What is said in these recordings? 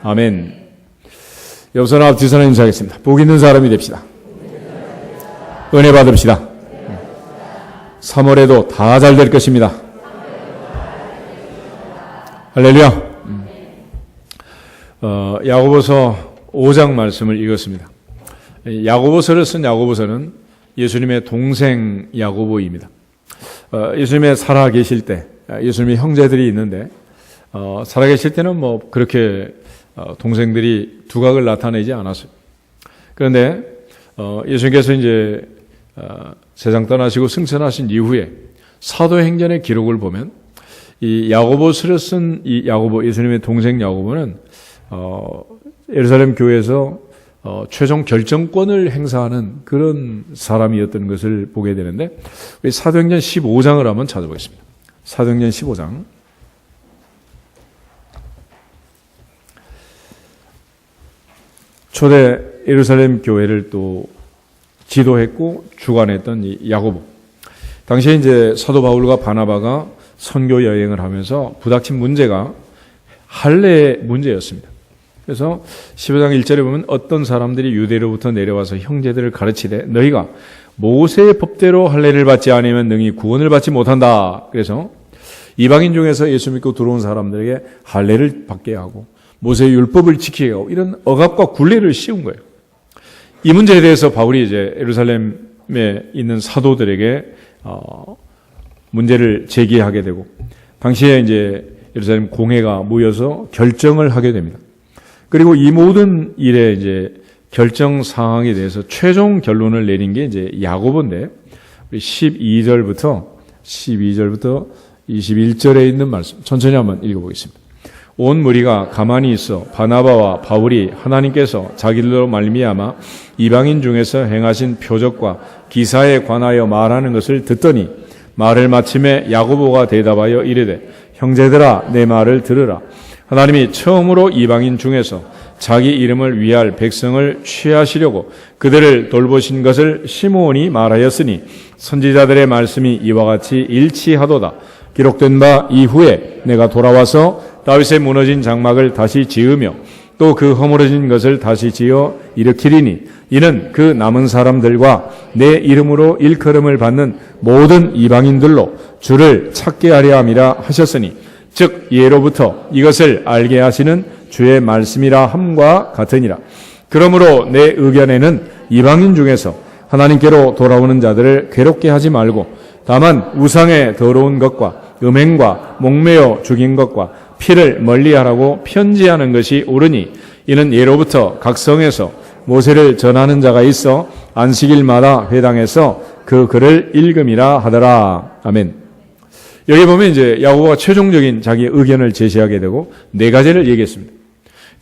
아멘. 여기서는 앞뒤서는 인사하겠습니다. 복 있는 사람이 됩시다. 은혜 받읍시다. 3월에도 다 잘 될 것입니다. 할렐루야. 야고보서 5장 말씀을 읽었습니다. 야고보서를 쓴 야고보서는 예수님의 동생 야고보입니다. 예수님의 살아계실 때, 예수님의 형제들이 있는데, 살아계실 때는 뭐 그렇게 동생들이 두각을 나타내지 않았어요. 그런데 예수님께서 이제 세상 떠나시고 승천하신 이후에 사도행전의 기록을 보면 이 야고보서를 쓴 이 야고보, 예수님의 동생 야고보는 예루살렘 교회에서 최종 결정권을 행사하는 그런 사람이었던 것을 보게 되는데, 우리 사도행전 15장을 한번 찾아보겠습니다. 사도행전 15장. 초대 예루살렘 교회를 또 지도했고 주관했던 이 야고보. 당시에 이제 사도 바울과 바나바가 선교 여행을 하면서 부닥친 문제가 할례의 문제였습니다. 그래서 15장 1절에 보면 어떤 사람들이 유대로부터 내려와서 형제들을 가르치되 너희가 모세의 법대로 할례를 받지 않으면 능히 구원을 받지 못한다. 그래서 이방인 중에서 예수 믿고 들어온 사람들에게 할례를 받게 하고 모세의 율법을 지키게 하고 이런 억압과 굴레를 씌운 거예요. 이 문제에 대해서 바울이 이제 예루살렘에 있는 사도들에게 문제를 제기하게 되고, 당시에 이제 예루살렘 공회가 모여서 결정을 하게 됩니다. 그리고 이 모든 일의 이제 결정 사항에 대해서 최종 결론을 내린 게 이제 야고보인데, 우리 12절부터 21절에 있는 말씀 천천히 한번 읽어보겠습니다. 온 무리가 가만히 있어 바나바와 바울이 하나님께서 자기들로 말미암아 이방인 중에서 행하신 표적과 기사에 관하여 말하는 것을 듣더니 말을 마침에 야고보가 대답하여 이르되 형제들아 내 말을 들으라. 하나님이 처음으로 이방인 중에서 자기 이름을 위할 백성을 취하시려고 그들을 돌보신 것을 시므온이 말하였으니 선지자들의 말씀이 이와 같이 일치하도다. 기록된 바 이후에 내가 돌아와서 다윗의 무너진 장막을 다시 지으며 또 그 허물어진 것을 다시 지어 일으키리니 이는 그 남은 사람들과 내 이름으로 일컬음을 받는 모든 이방인들로 주를 찾게 하려 함이라 하셨으니 즉 예로부터 이것을 알게 하시는 주의 말씀이라 함과 같으니라. 그러므로 내 의견에는 이방인 중에서 하나님께로 돌아오는 자들을 괴롭게 하지 말고 다만 우상의 더러운 것과 음행과 목매어 죽인 것과 피를 멀리하라고 편지하는 것이 옳으니 이는 예로부터 각 성에서 모세를 전하는 자가 있어 안식일마다 회당에서 그 글을 읽음이라 하더라. 아멘. 여기 보면 이제 야고보가 최종적인 자기의 의견을 제시하게 되고 네 가지를 얘기했습니다.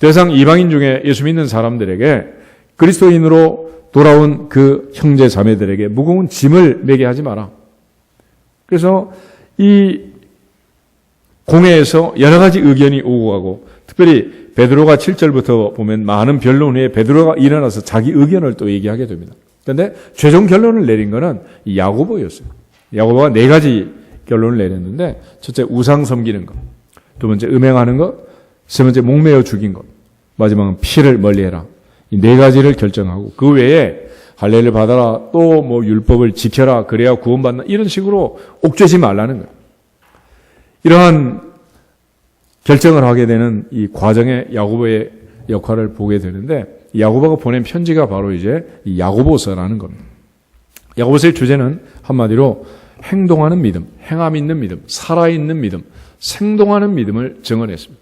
더 이상 이방인 중에 예수 믿는 사람들에게 그리스도인으로 돌아온 그 형제 자매들에게 무거운 짐을 매게 하지 마라. 그래서 이 공회에서 여러 가지 의견이 오고 가고, 특별히 베드로가 7절부터 보면 많은 변론 후에 베드로가 일어나서 자기 의견을 또 얘기하게 됩니다. 그런데 최종 결론을 내린 것은 야고보였어요. 야고보가 네 가지 결론을 내렸는데, 첫째 우상 섬기는 것, 두 번째 음행하는 것, 세 번째 목매어 죽인 것, 마지막은 피를 멀리해라. 이 네 가지를 결정하고 그 외에 할례를 받아라, 또 뭐 율법을 지켜라, 그래야 구원받는다, 이런 식으로 옥죄지 말라는 거예요. 이러한 결정을 하게 되는 이 과정에 야고보의 역할을 보게 되는데, 야고보가 보낸 편지가 바로 이제 이 야고보서라는 겁니다. 야고보서의 주제는 한마디로 행동하는 믿음, 행함 있는 믿음, 살아있는 믿음, 생동하는 믿음을 증언했습니다.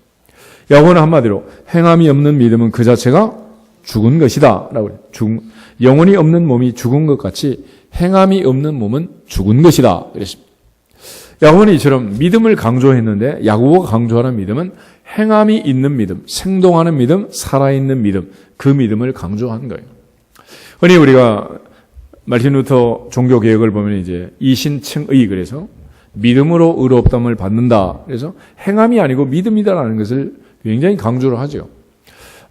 야고보는 한마디로 행함이 없는 믿음은 그 자체가 죽은 것이다 라고 해요. 영혼이 없는 몸이 죽은 것 같이 행함이 없는 몸은 죽은 것이다 그랬습니다. 야고보는 이처럼 믿음을 강조했는데, 야고보가 강조하는 믿음은 행함이 있는 믿음, 생동하는 믿음, 살아있는 믿음, 그 믿음을 강조한 거예요. 흔히 우리가 말틴 루터 종교개혁을 보면 이제 이신칭의, 그래서 믿음으로 의롭다함을 받는다, 그래서 행함이 아니고 믿음이다라는 것을 굉장히 강조를 하죠.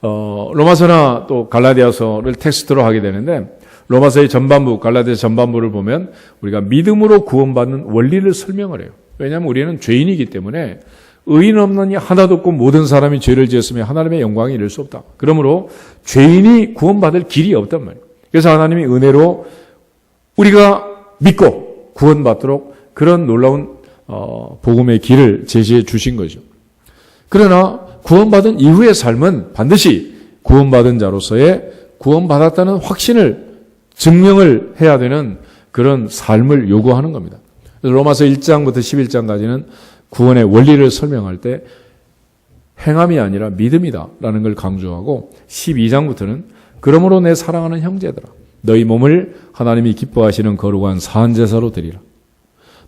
로마서나 또 갈라디아서를 텍스트로 하게 되는데, 로마서의 전반부, 갈라디아서 전반부를 보면 우리가 믿음으로 구원받는 원리를 설명을 해요. 왜냐하면 우리는 죄인이기 때문에 의인 없느니 하나도 없고 모든 사람이 죄를 지었으며 하나님의 영광에 이를 수 없다. 그러므로 죄인이 구원받을 길이 없단 말이에요. 그래서 하나님이 은혜로 우리가 믿고 구원받도록 그런 놀라운 복음의 길을 제시해 주신 거죠. 그러나 구원받은 이후의 삶은 반드시 구원받은 자로서의 구원받았다는 확신을 증명을 해야 되는 그런 삶을 요구하는 겁니다. 로마서 1장부터 11장까지는 구원의 원리를 설명할 때 행함이 아니라 믿음이다라는 걸 강조하고 12장부터는 그러므로 내 사랑하는 형제들아 너희 몸을 하나님이 기뻐하시는 거룩한 사한제사로 드리라.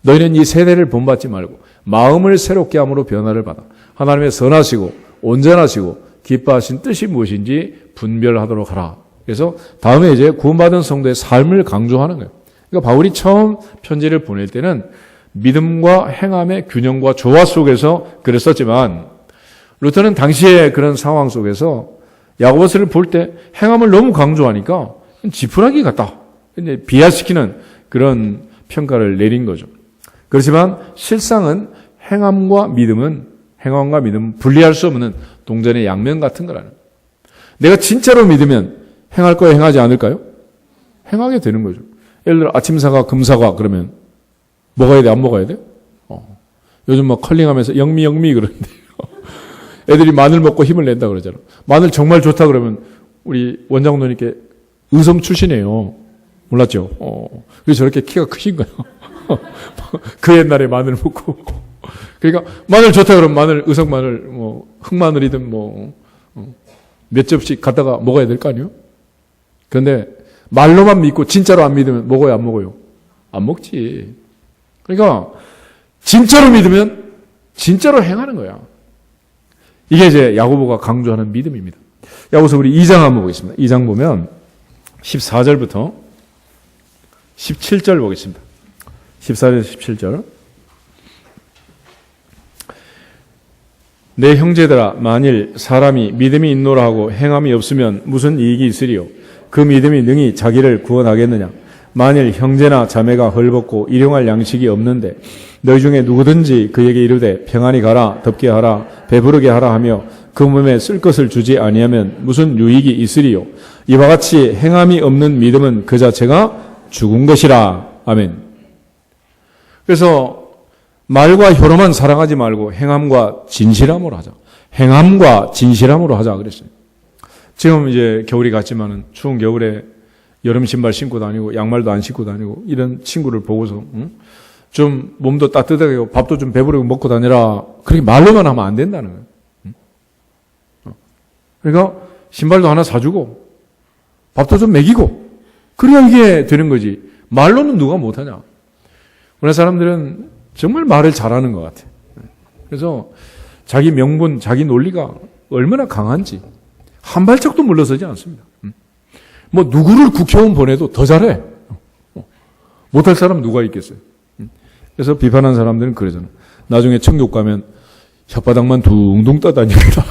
너희는 이 세대를 본받지 말고 마음을 새롭게 함으로 변화를 받아 하나님의 선하시고 온전하시고 기뻐하신 뜻이 무엇인지 분별하도록 하라. 그래서 다음에 이제 구원받은 성도의 삶을 강조하는 거예요. 그러니까 바울이 처음 편지를 보낼 때는 믿음과 행함의 균형과 조화 속에서 글을 썼지만 루터는 당시의 그런 상황 속에서 야고보서를 볼 때 행함을 너무 강조하니까 지푸라기 같다. 이제 비하시키는 그런 평가를 내린 거죠. 그렇지만 실상은 행함과 믿음은 분리할 수 없는 동전의 양면 같은 거라는 거예요. 내가 진짜로 믿으면 행할 거야 행하지 않을까요? 행하게 되는 거죠. 예를 들어 아침 사과 금사과 그러면 먹어야 돼 안 먹어야 돼? 요즘 막 컬링하면서 영미 그러는데 애들이 마늘 먹고 힘을 낸다 그러잖아. 마늘 정말 좋다 그러면 우리 원장님께 의성 출신이에요. 몰랐죠? 그래서 저렇게 키가 크신 거예요. 그 옛날에 마늘 먹고. 그러니까 마늘 좋다 그러면 마늘, 의성 마늘, 흑마늘이든 몇 접시 갖다가 먹어야 될 거 아니에요? 그런데 말로만 믿고 진짜로 안 믿으면 먹어요, 안 먹어요? 안 먹지. 그러니까 진짜로 믿으면 진짜로 행하는 거야. 이게 이제 야고보가 강조하는 믿음입니다. 야고보서 우리 2장 한번 보겠습니다. 2장 보면 14절부터 17절 보겠습니다. 14절 17절. 내 형제들아 만일 사람이 믿음이 있노라 하고 행함이 없으면 무슨 이익이 있으리요? 그 믿음이 능히 자기를 구원하겠느냐? 만일 형제나 자매가 헐벗고 일용할 양식이 없는데 너희 중에 누구든지 그에게 이르되 평안히 가라 덥게 하라 배부르게 하라 하며 그 몸에 쓸 것을 주지 아니하면 무슨 유익이 있으리요? 이와 같이 행함이 없는 믿음은 그 자체가 죽은 것이라. 아멘. 그래서 말과 혀로만 사랑하지 말고 행함과 진실함으로 하자. 행함과 진실함으로 하자 그랬어요. 지금 이제 겨울이 갔지만은 추운 겨울에 여름 신발 신고 다니고 양말도 안 신고 다니고 이런 친구를 보고서 좀 몸도 따뜻하게 하고 밥도 좀 배부르게 먹고 다니라. 그렇게 말로만 하면 안 된다는 거예요. 그러니까 신발도 하나 사주고 밥도 좀 먹이고 그래야 이게 되는 거지. 말로는 누가 못하냐. 우리 사람들은 정말 말을 잘하는 것 같아요. 그래서 자기 명분, 자기 논리가 얼마나 강한지 한 발짝도 물러서지 않습니다. 뭐 누구를 국회의원 보내도 더 잘해. 못할 사람 누가 있겠어요. 그래서 비판한 사람들은 그러잖아. 나중에 천국 가면 혓바닥만 둥둥 떠다닙니다.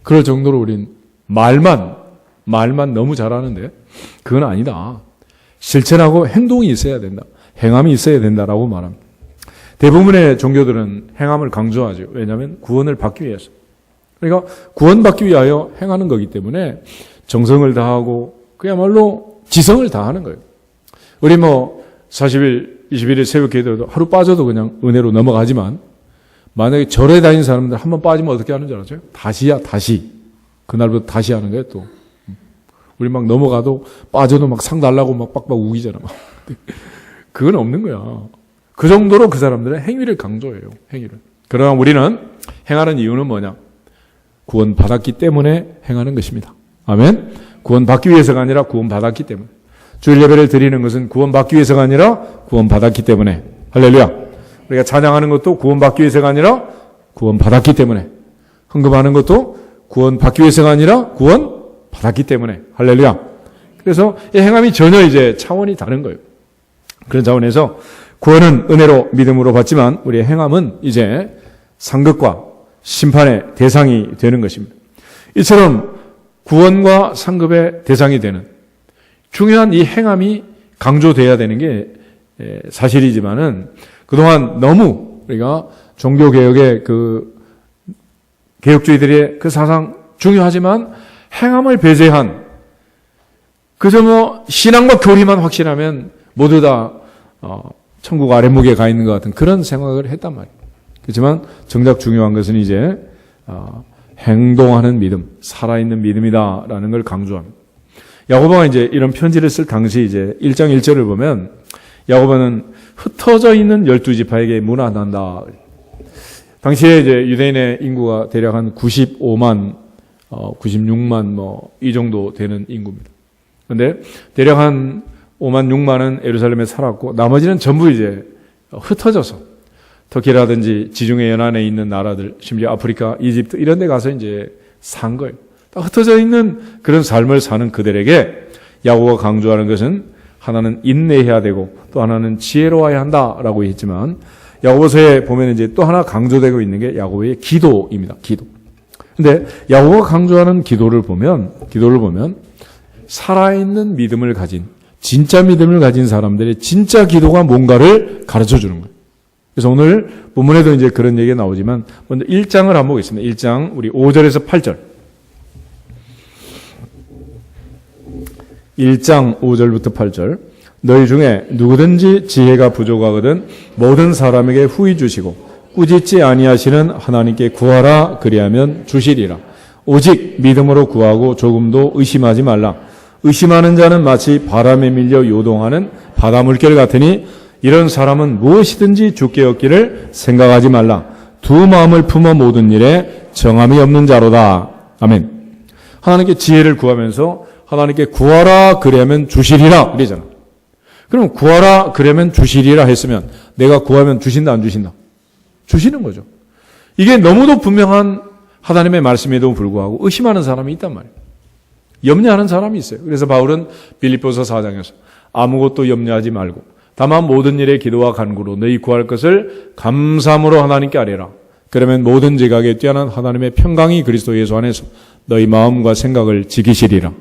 그럴 정도로 우린 말만 너무 잘하는데 그건 아니다. 실천하고 행동이 있어야 된다. 행함이 있어야 된다라고 말합니다. 대부분의 종교들은 행함을 강조하죠. 왜냐하면 구원을 받기 위해서. 그러니까 구원받기 위하여 행하는 거기 때문에 정성을 다하고 그야말로 지성을 다하는 거예요. 우리 40일, 21일 새벽 기도도 하루 빠져도 그냥 은혜로 넘어가지만 만약에 절에 다니는 사람들 한번 빠지면 어떻게 하는 줄 알았어요? 다시. 그날부터 다시 하는 거예요, 또. 우리 막 넘어가도 빠져도 막 상 달라고 막 빡빡 우기잖아. 그건 없는 거야. 그 정도로 그 사람들은 행위를 강조해요, 행위를. 그러나 우리는 행하는 이유는 뭐냐? 구원받았기 때문에 행하는 것입니다. 아멘? 구원받기 위해서가 아니라 구원받았기 때문에. 주일 예배를 드리는 것은 구원받기 위해서가 아니라 구원받았기 때문에. 할렐루야. 우리가 찬양하는 것도 구원받기 위해서가 아니라 구원받았기 때문에. 헌금하는 것도 구원받기 위해서가 아니라 구원받았기 때문에. 할렐루야. 그래서 이 행함이 전혀 이제 차원이 다른 거예요. 그런 차원에서 구원은 은혜로 믿음으로 받지만 우리의 행함은 이제 상급과 심판의 대상이 되는 것입니다. 이처럼 구원과 상급의 대상이 되는 중요한 이 행함이 강조돼야 되는 게 사실이지만은 그동안 너무 우리가 종교개혁의 그 개혁주의들의 그 사상 중요하지만 행함을 배제한 그저 뭐 신앙과 교리만 확신하면 모두 다 천국 아랫목에 가 있는 것 같은 그런 생각을 했단 말이에요. 그렇지만 정작 중요한 것은 이제 행동하는 믿음, 살아있는 믿음이다라는 걸 강조합니다. 야고보가 이제 이런 편지를 쓸 당시 이제 1장 1절을 보면 야고보는 흩어져 있는 12지파에게 문안한다. 당시에 이제 유대인의 인구가 대략 한 95만, 96만 뭐 이 정도 되는 인구입니다. 그런데 대략 한 5만, 6만은 예루살렘에 살았고 나머지는 전부 이제 흩어져서 터키라든지 지중해 연안에 있는 나라들, 심지어 아프리카, 이집트 이런 데 가서 이제 산 거예요. 딱 흩어져 있는 그런 삶을 사는 그들에게 야고보가 강조하는 것은 하나는 인내해야 되고 또 하나는 지혜로워야 한다라고 했지만 야고보서에 보면 이제 또 하나 강조되고 있는 게 야고보의 기도입니다. 기도. 근데 야고보가 강조하는 기도를 보면 살아있는 믿음을 가진 진짜 믿음을 가진 사람들의 진짜 기도가 뭔가를 가르쳐 주는 거예요. 그래서 오늘 본문에도 이제 그런 얘기가 나오지만 먼저 1장을 한번 보겠습니다. 1장 우리 5절에서 8절. 1장 5절부터 8절. 너희 중에 누구든지 지혜가 부족하거든 모든 사람에게 후히 주시고 꾸짖지 아니하시는 하나님께 구하라 그리하면 주시리라. 오직 믿음으로 구하고 조금도 의심하지 말라. 의심하는 자는 마치 바람에 밀려 요동하는 바다 물결 같으니 이런 사람은 무엇이든지 주께 얻기를 생각하지 말라. 두 마음을 품어 모든 일에 정함이 없는 자로다. 아멘. 하나님께 지혜를 구하면서 하나님께 구하라 그러면 주시리라 그러잖아. 그럼 구하라 그러면 주시리라 했으면 내가 구하면 주신다 안 주신다? 주시는 거죠. 이게 너무도 분명한 하나님의 말씀에도 불구하고 의심하는 사람이 있단 말이에요. 염려하는 사람이 있어요. 그래서 바울은 빌립보서 4장에서 아무것도 염려하지 말고 다만 모든 일에 기도와 간구로 너희 구할 것을 감사함으로 하나님께 아뢰라. 그러면 모든 지각에 뛰어난 하나님의 평강이 그리스도 예수 안에서 너희 마음과 생각을 지키시리라.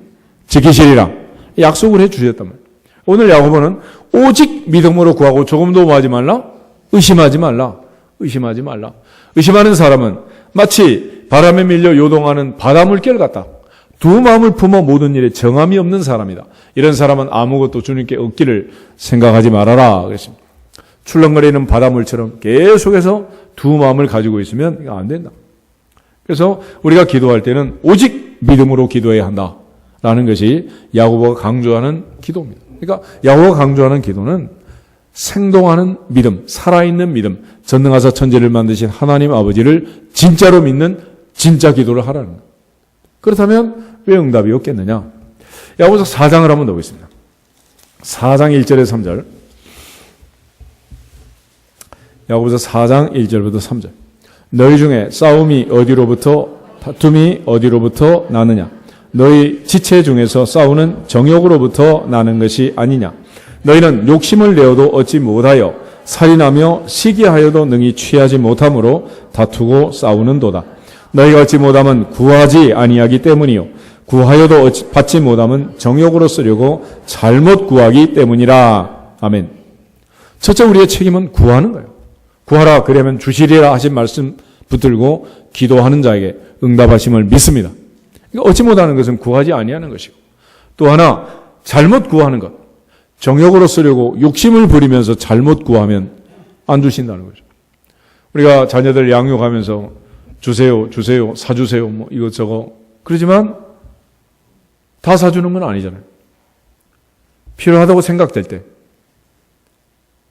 약속을 해 주셨단 말이에요. 오늘 야고보는 오직 믿음으로 구하고 조금도 뭐하지 말라? 의심하지 말라. 의심하는 사람은 마치 바람에 밀려 요동하는 바다 물결 같다. 두 마음을 품어 모든 일에 정함이 없는 사람이다. 이런 사람은 아무것도 주님께 얻기를 생각하지 말아라 그랬습니다. 출렁거리는 바닷물처럼 계속해서 두 마음을 가지고 있으면 이거 안 된다. 그래서 우리가 기도할 때는 오직 믿음으로 기도해야 한다라는 것이 야고보가 강조하는 기도입니다. 그러니까 야고보가 강조하는 기도는 생동하는 믿음, 살아있는 믿음, 전능하사 천지를 만드신 하나님 아버지를 진짜로 믿는 진짜 기도를 하라는 거예요. 그렇다면 왜 응답이 없겠느냐? 야고보서 4장을 한번 보겠습니다. 4장 1절에서 3절. 야고보서 4장 1절부터 3절. 너희 중에 싸움이 어디로부터 다툼이 어디로부터 나느냐? 너희 지체 중에서 싸우는 정욕으로부터 나는 것이 아니냐? 너희는 욕심을 내어도 얻지 못하여 살인하며 시기하여도 능히 취하지 못함으로 다투고 싸우는도다. 너희가 얻지 못함은 구하지 아니하기 때문이요 구하여도 받지 못함은 정욕으로 쓰려고 잘못 구하기 때문이라. 아멘. 첫째 우리의 책임은 구하는 거예요. 구하라 그러면 주시리라 하신 말씀 붙들고 기도하는 자에게 응답하심을 믿습니다. 그러니까 얻지 못하는 것은 구하지 아니하는 것이고 또 하나 잘못 구하는 것. 정욕으로 쓰려고 욕심을 부리면서 잘못 구하면 안 주신다는 거죠. 우리가 자녀들 양육하면서 주세요, 사주세요, 뭐 이것저것. 그러지만 다 사주는 건 아니잖아요. 필요하다고 생각될 때.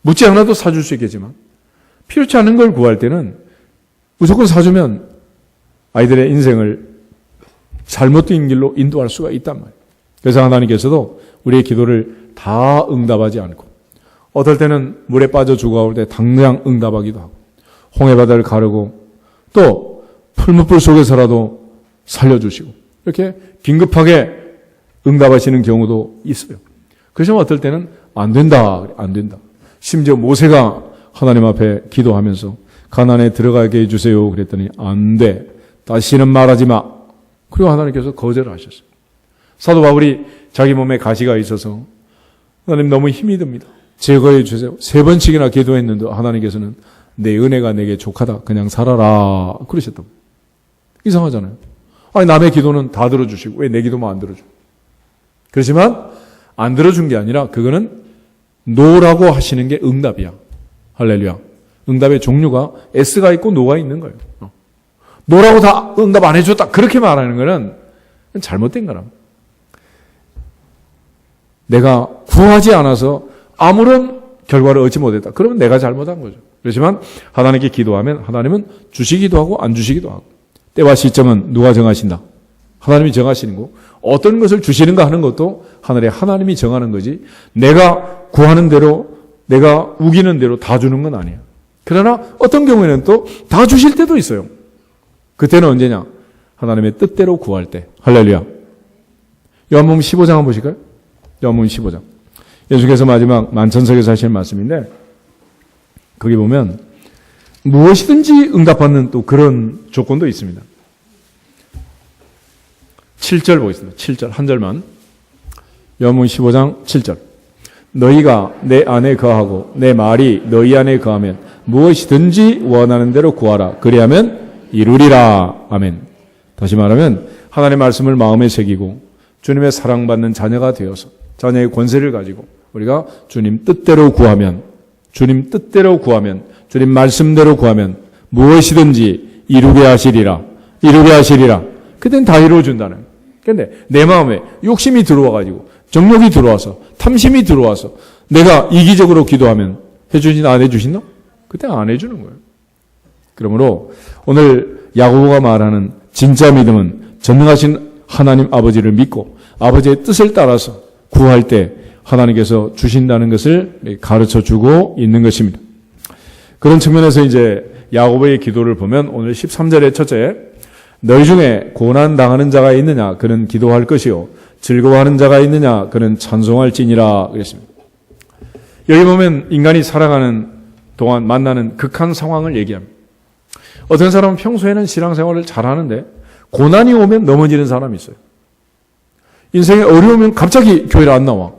묻지 않아도 사줄 수 있겠지만 필요치 않은 걸 구할 때는 무조건 사주면 아이들의 인생을 잘못된 길로 인도할 수가 있단 말이에요. 그래서 하나님께서도 우리의 기도를 다 응답하지 않고 어떨 때는 물에 빠져 죽어올 때 당장 응답하기도 하고 홍해바다를 가르고 또 풀무불 속에서라도 살려주시고 이렇게 긴급하게 응답하시는 경우도 있어요. 그렇지만 어떨 때는 안 된다. 심지어 모세가 하나님 앞에 기도하면서 가나안에 들어가게 해주세요 그랬더니 안 돼. 다시는 말하지 마. 그리고 하나님께서 거절을 하셨어요. 사도 바울이 자기 몸에 가시가 있어서 하나님 너무 힘이 듭니다. 제거해 주세요. 3번씩이나 기도했는데 하나님께서는 내 은혜가 내게 족하다. 그냥 살아라. 그러셨다고. 이상하잖아요. 아니, 남의 기도는 다 들어주시고 왜 내 기도만 안 들어줘? 그렇지만 안 들어준 게 아니라 그거는 노라고 하시는 게 응답이야. 할렐루야. 응답의 종류가 S가 있고 노가 있는 거예요. 노라고 다 응답 안 해줬다. 그렇게 말하는 거는 잘못된 거라. 내가 구하지 않아서 아무런 결과를 얻지 못했다. 그러면 내가 잘못한 거죠. 그렇지만 하나님께 기도하면 하나님은 주시기도 하고 안 주시기도 하고, 때와 시점은 누가 정하신다? 하나님이 정하시는 거. 어떤 것을 주시는가 하는 것도 하늘의 하나님이 정하는 거지, 내가 구하는 대로, 내가 우기는 대로 다 주는 건 아니에요. 그러나 어떤 경우에는 또 다 주실 때도 있어요. 그때는 언제냐? 하나님의 뜻대로 구할 때. 할렐루야. 요한복음 15장 한번 보실까요? 요한복음 15장. 예수께서 마지막 만천석에서 하시는 말씀인데, 거기 보면 무엇이든지 응답받는 또 그런 조건도 있습니다. 7절 보겠습니다. 7절 한 절만. 요한복음 15장 7절. 너희가 내 안에 거하고 내 말이 너희 안에 거하면 무엇이든지 원하는 대로 구하라. 그리하면 이루리라. 아멘. 다시 말하면 하나님의 말씀을 마음에 새기고 주님의 사랑받는 자녀가 되어서 자녀의 권세를 가지고 우리가 주님 뜻대로 구하면, 주님 뜻대로 구하면, 주님 말씀대로 구하면 무엇이든지 이루게 하시리라. 이루게 하시리라. 그땐 다 이루어준다는. 그런데 내 마음에 욕심이 들어와가지고, 정욕이 들어와서, 탐심이 들어와서 내가 이기적으로 기도하면 해주시나 안 해주시나? 그때 안 해주는 거예요. 그러므로 오늘 야고보가 말하는 진짜 믿음은 전능하신 하나님 아버지를 믿고 아버지의 뜻을 따라서 구할 때 하나님께서 주신다는 것을 가르쳐주고 있는 것입니다. 그런 측면에서 이제 야고보의 기도를 보면 오늘 13절의 첫째, 너희 중에 고난 당하는 자가 있느냐? 그는 기도할 것이요. 즐거워하는 자가 있느냐? 그는 찬송할지니라. 그랬습니다. 여기 보면 인간이 살아가는 동안 만나는 극한 상황을 얘기합니다. 어떤 사람은 평소에는 신앙생활을 잘하는데 고난이 오면 넘어지는 사람이 있어요. 인생에 어려우면 갑자기 교회를 안 나와.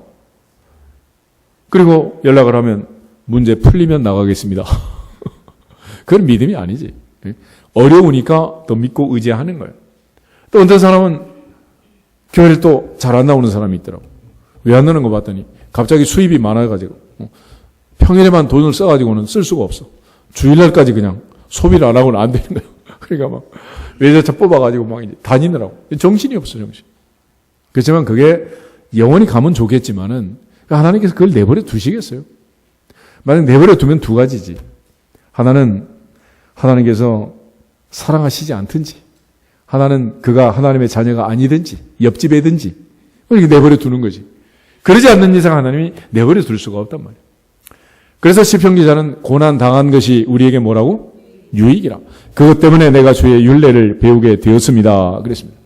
그리고 연락을 하면 문제 풀리면 나가겠습니다. 그건 믿음이 아니지. 어려우니까 더 믿고 의지하는 거예요. 또 어떤 사람은 교회를 또 잘 안 나오는 사람이 있더라고. 왜 안 나오는 거 봤더니 갑자기 수입이 많아가지고 평일에만 돈을 써가지고는 쓸 수가 없어. 주일날까지 그냥 소비를 안 하고는 안 되는 거예요. 그러니까 막 외제차 뽑아가지고 막 다니느라고. 정신이 없어, 정신. 그렇지만 그게 영원히 가면 좋겠지만은 하나님께서 그걸 내버려 두시겠어요? 만약 내버려 두면 두 가지지. 하나는 하나님께서 사랑하시지 않든지, 하나는 그가 하나님의 자녀가 아니든지, 옆집애든지, 이렇게 내버려 두는 거지. 그러지 않는 이상 하나님이 내버려 둘 수가 없단 말이에요. 그래서 시편 기자는 고난 당한 것이 우리에게 뭐라고? 유익이라. 그것 때문에 내가 주의 율례를 배우게 되었습니다. 그랬습니다.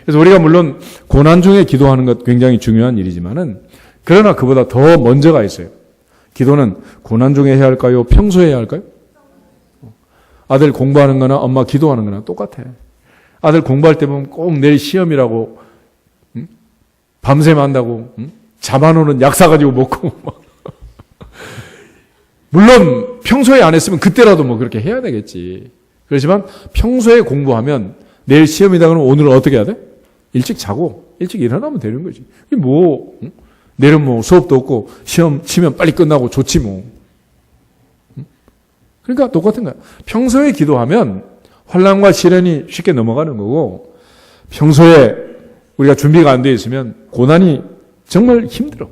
그래서 우리가 물론 고난 중에 기도하는 것 굉장히 중요한 일이지만은, 그러나 그보다 더 먼저가 있어요. 기도는 고난 중에 해야 할까요? 평소에 해야 할까요? 아들 공부하는 거나 엄마 기도하는 거나 똑같아. 아들 공부할 때 보면 꼭 내일 시험이라고 밤샘 한다고 잡아놓는 약 사가지고 먹고 물론 평소에 안 했으면 그때라도 뭐 그렇게 해야 되겠지. 그렇지만 평소에 공부하면 내일 시험이다 그러면 오늘은 어떻게 해야 돼? 일찍 자고 일찍 일어나면 되는 거지. 뭐 내일은 뭐 수업도 없고 시험 치면 빨리 끝나고 좋지 뭐. 그러니까 똑같은 거야. 평소에 기도하면 환난과 시련이 쉽게 넘어가는 거고, 평소에 우리가 준비가 안 되어 있으면 고난이 정말 힘들어.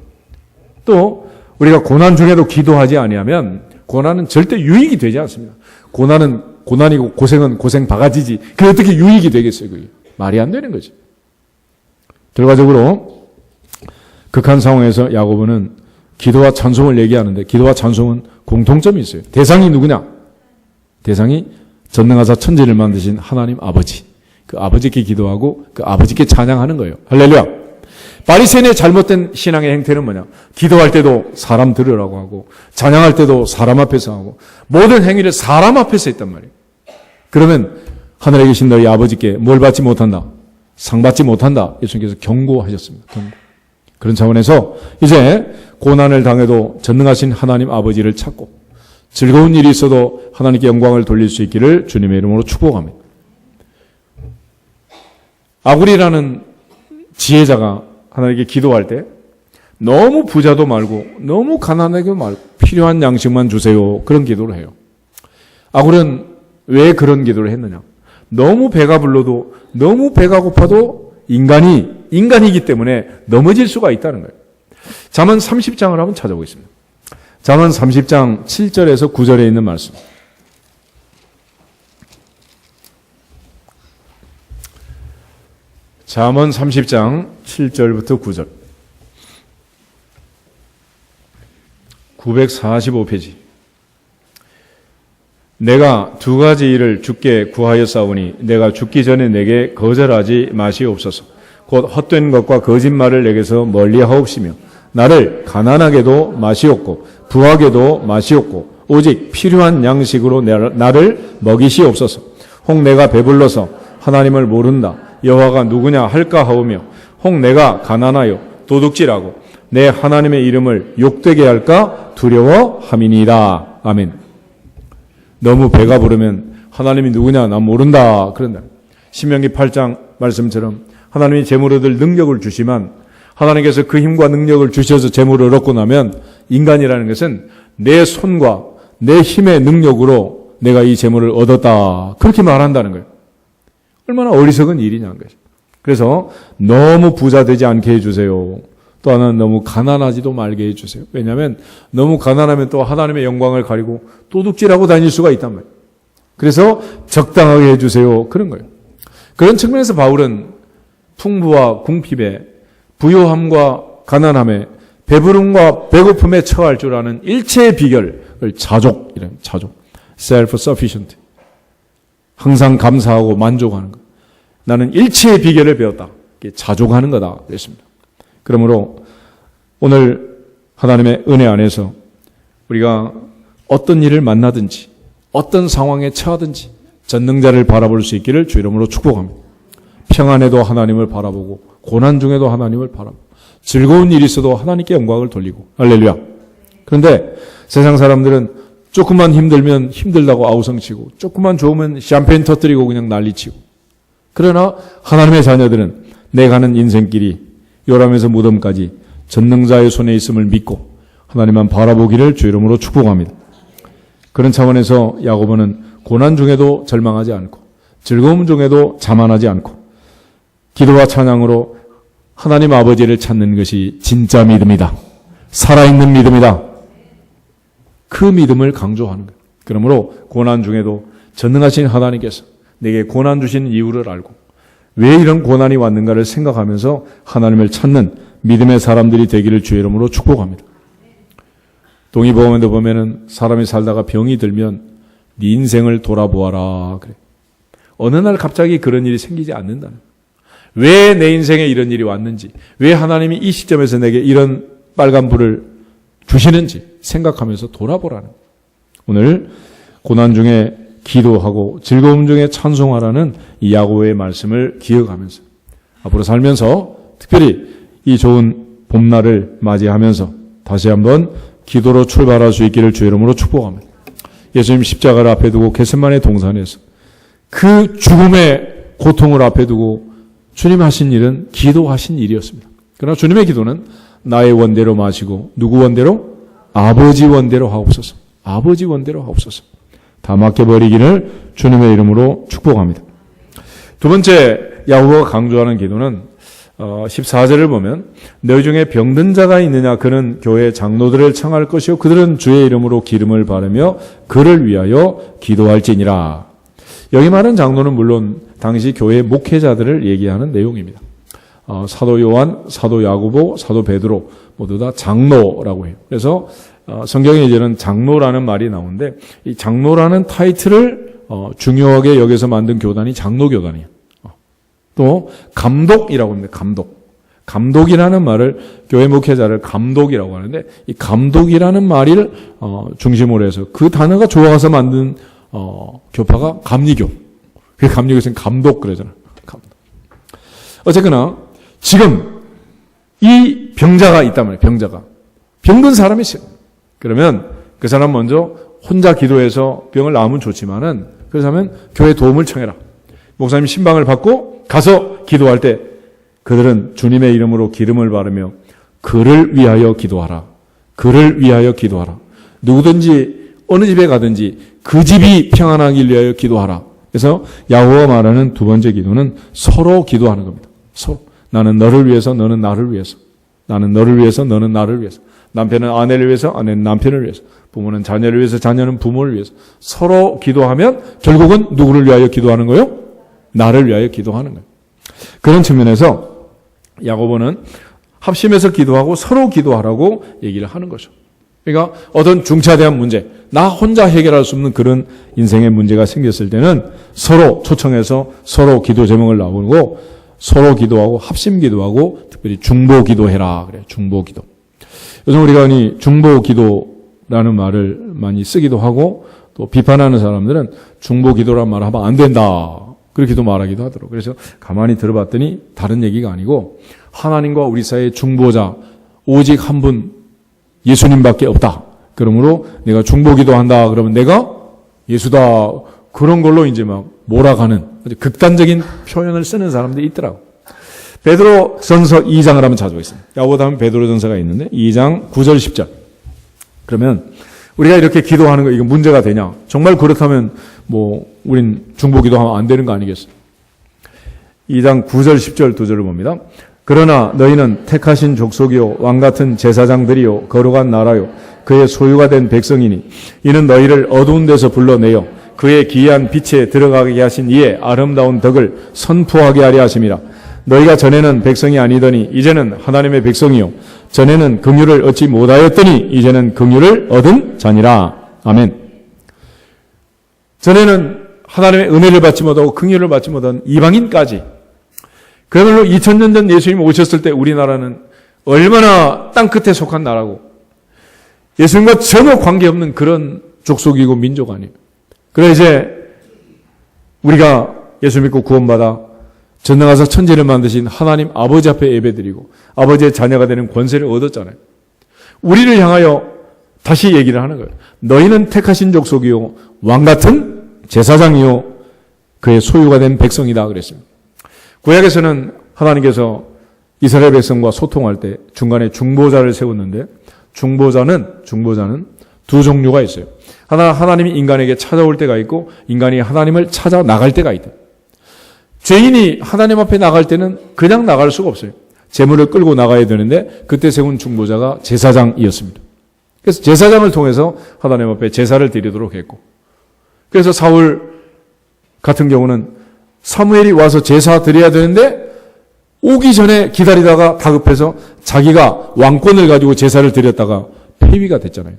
또 우리가 고난 중에도 기도하지 아니하면 고난은 절대 유익이 되지 않습니다. 고난은 고난이고 고생은 고생 바가지지. 그게 어떻게 유익이 되겠어요? 그게 말이 안 되는 거지. 결과적으로 극한 상황에서 야고보는 기도와 찬송을 얘기하는데, 기도와 찬송은 공통점이 있어요. 대상이 누구냐? 대상이 전능하사 천지를 만드신 하나님 아버지. 그 아버지께 기도하고 그 아버지께 찬양하는 거예요. 할렐루야. 바리새인의 잘못된 신앙의 행태는 뭐냐? 기도할 때도 사람 들으라고 하고, 찬양할 때도 사람 앞에서 하고, 모든 행위를 사람 앞에서 했단 말이에요. 그러면 하늘에 계신 너희 아버지께 뭘 받지 못한다? 상 받지 못한다. 예수님께서 경고하셨습니다. 경고. 그런 차원에서 이제 고난을 당해도 전능하신 하나님 아버지를 찾고 즐거운 일이 있어도 하나님께 영광을 돌릴 수 있기를 주님의 이름으로 축복합니다. 아굴이라는 지혜자가 하나님께 기도할 때 너무 부자도 말고 너무 가난하게도 말고 필요한 양식만 주세요. 그런 기도를 해요. 아굴은 왜 그런 기도를 했느냐? 너무 배가 불러도 너무 배가 고파도 인간이기 때문에 넘어질 수가 있다는 거예요. 잠언 30장을 한번 찾아보겠습니다. 잠언 30장 7절에서 9절에 있는 말씀. 잠언 30장 7절부터 9절. 945페이지. 내가 두 가지 일을 주께 구하였사오니 내가 죽기 전에 내게 거절하지 마시옵소서. 곧 헛된 것과 거짓말을 내게서 멀리하옵시며 나를 가난하게도 마시옵고 부하게도 마시옵고 오직 필요한 양식으로 나를 먹이시옵소서. 혹 내가 배불러서 하나님을 모른다 여호와가 누구냐 할까 하오며 혹 내가 가난하여 도둑질하고 내 하나님의 이름을 욕되게 할까 두려워함이니이다. 아멘. 너무 배가 부르면 하나님이 누구냐 난 모른다 그런다. 신명기 8장 말씀처럼 하나님이 재물을 얻을 능력을 주시만 하나님께서 그 힘과 능력을 주셔서 재물을 얻고 나면 인간이라는 것은 내 손과 내 힘의 능력으로 내가 이 재물을 얻었다 그렇게 말한다는 거예요. 얼마나 어리석은 일이냐는 거죠. 그래서 너무 부자 되지 않게 해주세요. 또 하나는 너무 가난하지도 말게 해주세요. 왜냐하면 너무 가난하면 또 하나님의 영광을 가리고 도둑질하고 다닐 수가 있단 말이에요. 그래서 적당하게 해주세요. 그런 거예요. 그런 측면에서 바울은 풍부와 궁핍에 부요함과 가난함에 배부름과 배고픔에 처할 줄 아는 일체의 비결을 자족이래요. 자족. self-sufficient. 항상 감사하고 만족하는 것. 나는 일체의 비결을 배웠다. 자족하는 거다. 그랬습니다. 그러므로 오늘 하나님의 은혜 안에서 우리가 어떤 일을 만나든지 어떤 상황에 처하든지 전능자를 바라볼 수 있기를 주 이름으로 축복합니다. 평안에도 하나님을 바라보고 고난 중에도 하나님을 바라보고 즐거운 일이 있어도 하나님께 영광을 돌리고 할렐루야. 그런데 세상 사람들은 조금만 힘들면 힘들다고 아우성치고 조금만 좋으면 샴페인 터뜨리고 그냥 난리치고 그러나 하나님의 자녀들은 내 가는 인생길이 요람에서 무덤까지 전능자의 손에 있음을 믿고 하나님만 바라보기를 주 이름으로 축복합니다. 그런 차원에서 야고보는 고난 중에도 절망하지 않고 즐거움 중에도 자만하지 않고 기도와 찬양으로 하나님 아버지를 찾는 것이 진짜 믿음이다. 살아있는 믿음이다. 그 믿음을 강조하는 거예요. 그러므로 고난 중에도 전능하신 하나님께서 내게 고난 주시는 이유를 알고 왜 이런 고난이 왔는가를 생각하면서 하나님을 찾는 믿음의 사람들이 되기를 주의 이름으로 축복합니다. 동의보험에도 보면은 사람이 살다가 병이 들면 네 인생을 돌아보아라 그래. 어느 날 갑자기 그런 일이 생기지 않는다는 거예요. 왜 내 인생에 이런 일이 왔는지, 왜 하나님이 이 시점에서 내게 이런 빨간 불을 주시는지 생각하면서 돌아보라는 거예요. 오늘 고난 중에 기도하고 즐거움 중에 찬송하라는 이 야고보의 말씀을 기억하면서 앞으로 살면서 특별히 이 좋은 봄날을 맞이하면서 다시 한번 기도로 출발할 수 있기를 주의 이름으로 축복합니다. 예수님 십자가를 앞에 두고 겟세마네 동산에서 그 죽음의 고통을 앞에 두고 주님 하신 일은 기도하신 일이었습니다. 그러나 주님의 기도는 나의 원대로 마시고 누구 원대로? 아버지 원대로 하옵소서. 아버지 원대로 하옵소서. 다 맡겨버리기를 주님의 이름으로 축복합니다. 두 번째 야고보가 강조하는 기도는 14절을 보면 너희 중에 병든 자가 있느냐 그는 교회 장로들을 청할 것이요 그들은 주의 이름으로 기름을 바르며 그를 위하여 기도할지니라. 여기 말하는 장로는 물론 당시 교회 목회자들을 얘기하는 내용입니다. 사도 요한, 사도 야고보, 사도 베드로 모두 다 장로라고 해요. 그래서 성경에 이제는 장로라는 말이 나오는데 이 장로라는 타이틀을 중요하게 여기서 만든 교단이 장로교단이에요. 또 감독이라고 합니다. 감독이라는 말을 교회 목회자를 감독이라고 하는데 이 감독이라는 말을 중심으로 해서 그 단어가 좋아서 만든 교파가 감리교. 그 감리교에서는 감독 그러잖아요. 감독. 어쨌거나 지금 이 병자가 있단 말이에요. 병자가 병든 사람이 있어요. 그러면 그 사람 먼저 혼자 기도해서 병을 나으면 좋지만은 그렇다면 교회 도움을 청해라. 목사님 신방을 받고 가서 기도할 때 그들은 주님의 이름으로 기름을 바르며 그를 위하여 기도하라. 그를 위하여 기도하라. 누구든지 어느 집에 가든지 그 집이 평안하길 위하여 기도하라. 그래서 야고보가 말하는 두 번째 기도는 서로 기도하는 겁니다. 서로. 나는 너를 위해서, 너는 나를 위해서. 나는 너를 위해서, 너는 나를 위해서. 남편은 아내를 위해서, 아내는 남편을 위해서. 부모는 자녀를 위해서, 자녀는 부모를 위해서. 서로 기도하면 결국은 누구를 위하여 기도하는 거예요? 나를 위하여 기도하는 거예요. 그런 측면에서 야고보는 합심해서 기도하고 서로 기도하라고 얘기를 하는 거죠. 그러니까 어떤 중차대한 문제, 나 혼자 해결할 수 없는 그런 인생의 문제가 생겼을 때는 서로 초청해서 서로 기도 제목을 나오고 서로 기도하고 합심 기도하고 특별히 중보 기도해라. 그래요. 중보 기도. 요즘 우리가 중보 기도라는 말을 많이 쓰기도 하고 또 비판하는 사람들은 중보 기도라는 말을 하면 안 된다. 그렇게도 말하기도 하더라고요. 그래서 가만히 들어봤더니 다른 얘기가 아니고 하나님과 우리 사이의 중보자 오직 한 분 예수님밖에 없다. 그러므로 내가 중보 기도한다. 그러면 내가 예수다. 그런 걸로 이제 막 몰아가는 아주 극단적인 표현을 쓰는 사람들이 있더라고. 베드로전서 2장을 한번 찾아보겠습니다. 야고보다 하면 베드로전서가 있는데 2장 9절 10절. 그러면 우리가 이렇게 기도하는 거 이거 문제가 되냐? 정말 그렇다면 우린 중보 기도하면 안 되는 거 아니겠어요? 2장 9절 10절 두 절을 봅니다. 그러나 너희는 택하신 족속이요 왕같은 제사장들이요 거룩한 나라요 그의 소유가 된 백성이니 이는 너희를 어두운 데서 불러내어 그의 기이한 빛에 들어가게 하신 이의 아름다운 덕을 선포하게 하려 하심이라. 너희가 전에는 백성이 아니더니 이제는 하나님의 백성이요 전에는 긍휼을 얻지 못하였더니 이제는 긍휼을 얻은 자니라. 아멘. 전에는 하나님의 은혜를 받지 못하고 긍휼을 받지 못한 이방인까지, 그야말로 2000년 전 예수님이 오셨을 때 우리나라는 얼마나 땅끝에 속한 나라고 예수님과 전혀 관계없는 그런 족속이고 민족 아니에요. 그래 이제 우리가 예수 믿고 구원받아 전능하사 천지를 만드신 하나님 아버지 앞에 예배드리고 아버지의 자녀가 되는 권세를 얻었잖아요. 우리를 향하여 다시 얘기를 하는 거예요. 너희는 택하신 족속이요 왕같은 제사장이요 그의 소유가 된 백성이다 그랬습니다. 구약에서는 하나님께서 이스라엘 백성과 소통할 때 중간에 중보자를 세웠는데 중보자는 두 종류가 있어요. 하나님이 인간에게 찾아올 때가 있고 인간이 하나님을 찾아 나갈 때가 있다. 죄인이 하나님 앞에 나갈 때는 그냥 나갈 수가 없어요. 재물을 끌고 나가야 되는데 그때 세운 중보자가 제사장이었습니다. 그래서 제사장을 통해서 하나님 앞에 제사를 드리도록 했고, 그래서 사울 같은 경우는 사무엘이 와서 제사 드려야 되는데 오기 전에 기다리다가 다급해서 자기가 왕권을 가지고 제사를 드렸다가 폐위가 됐잖아요.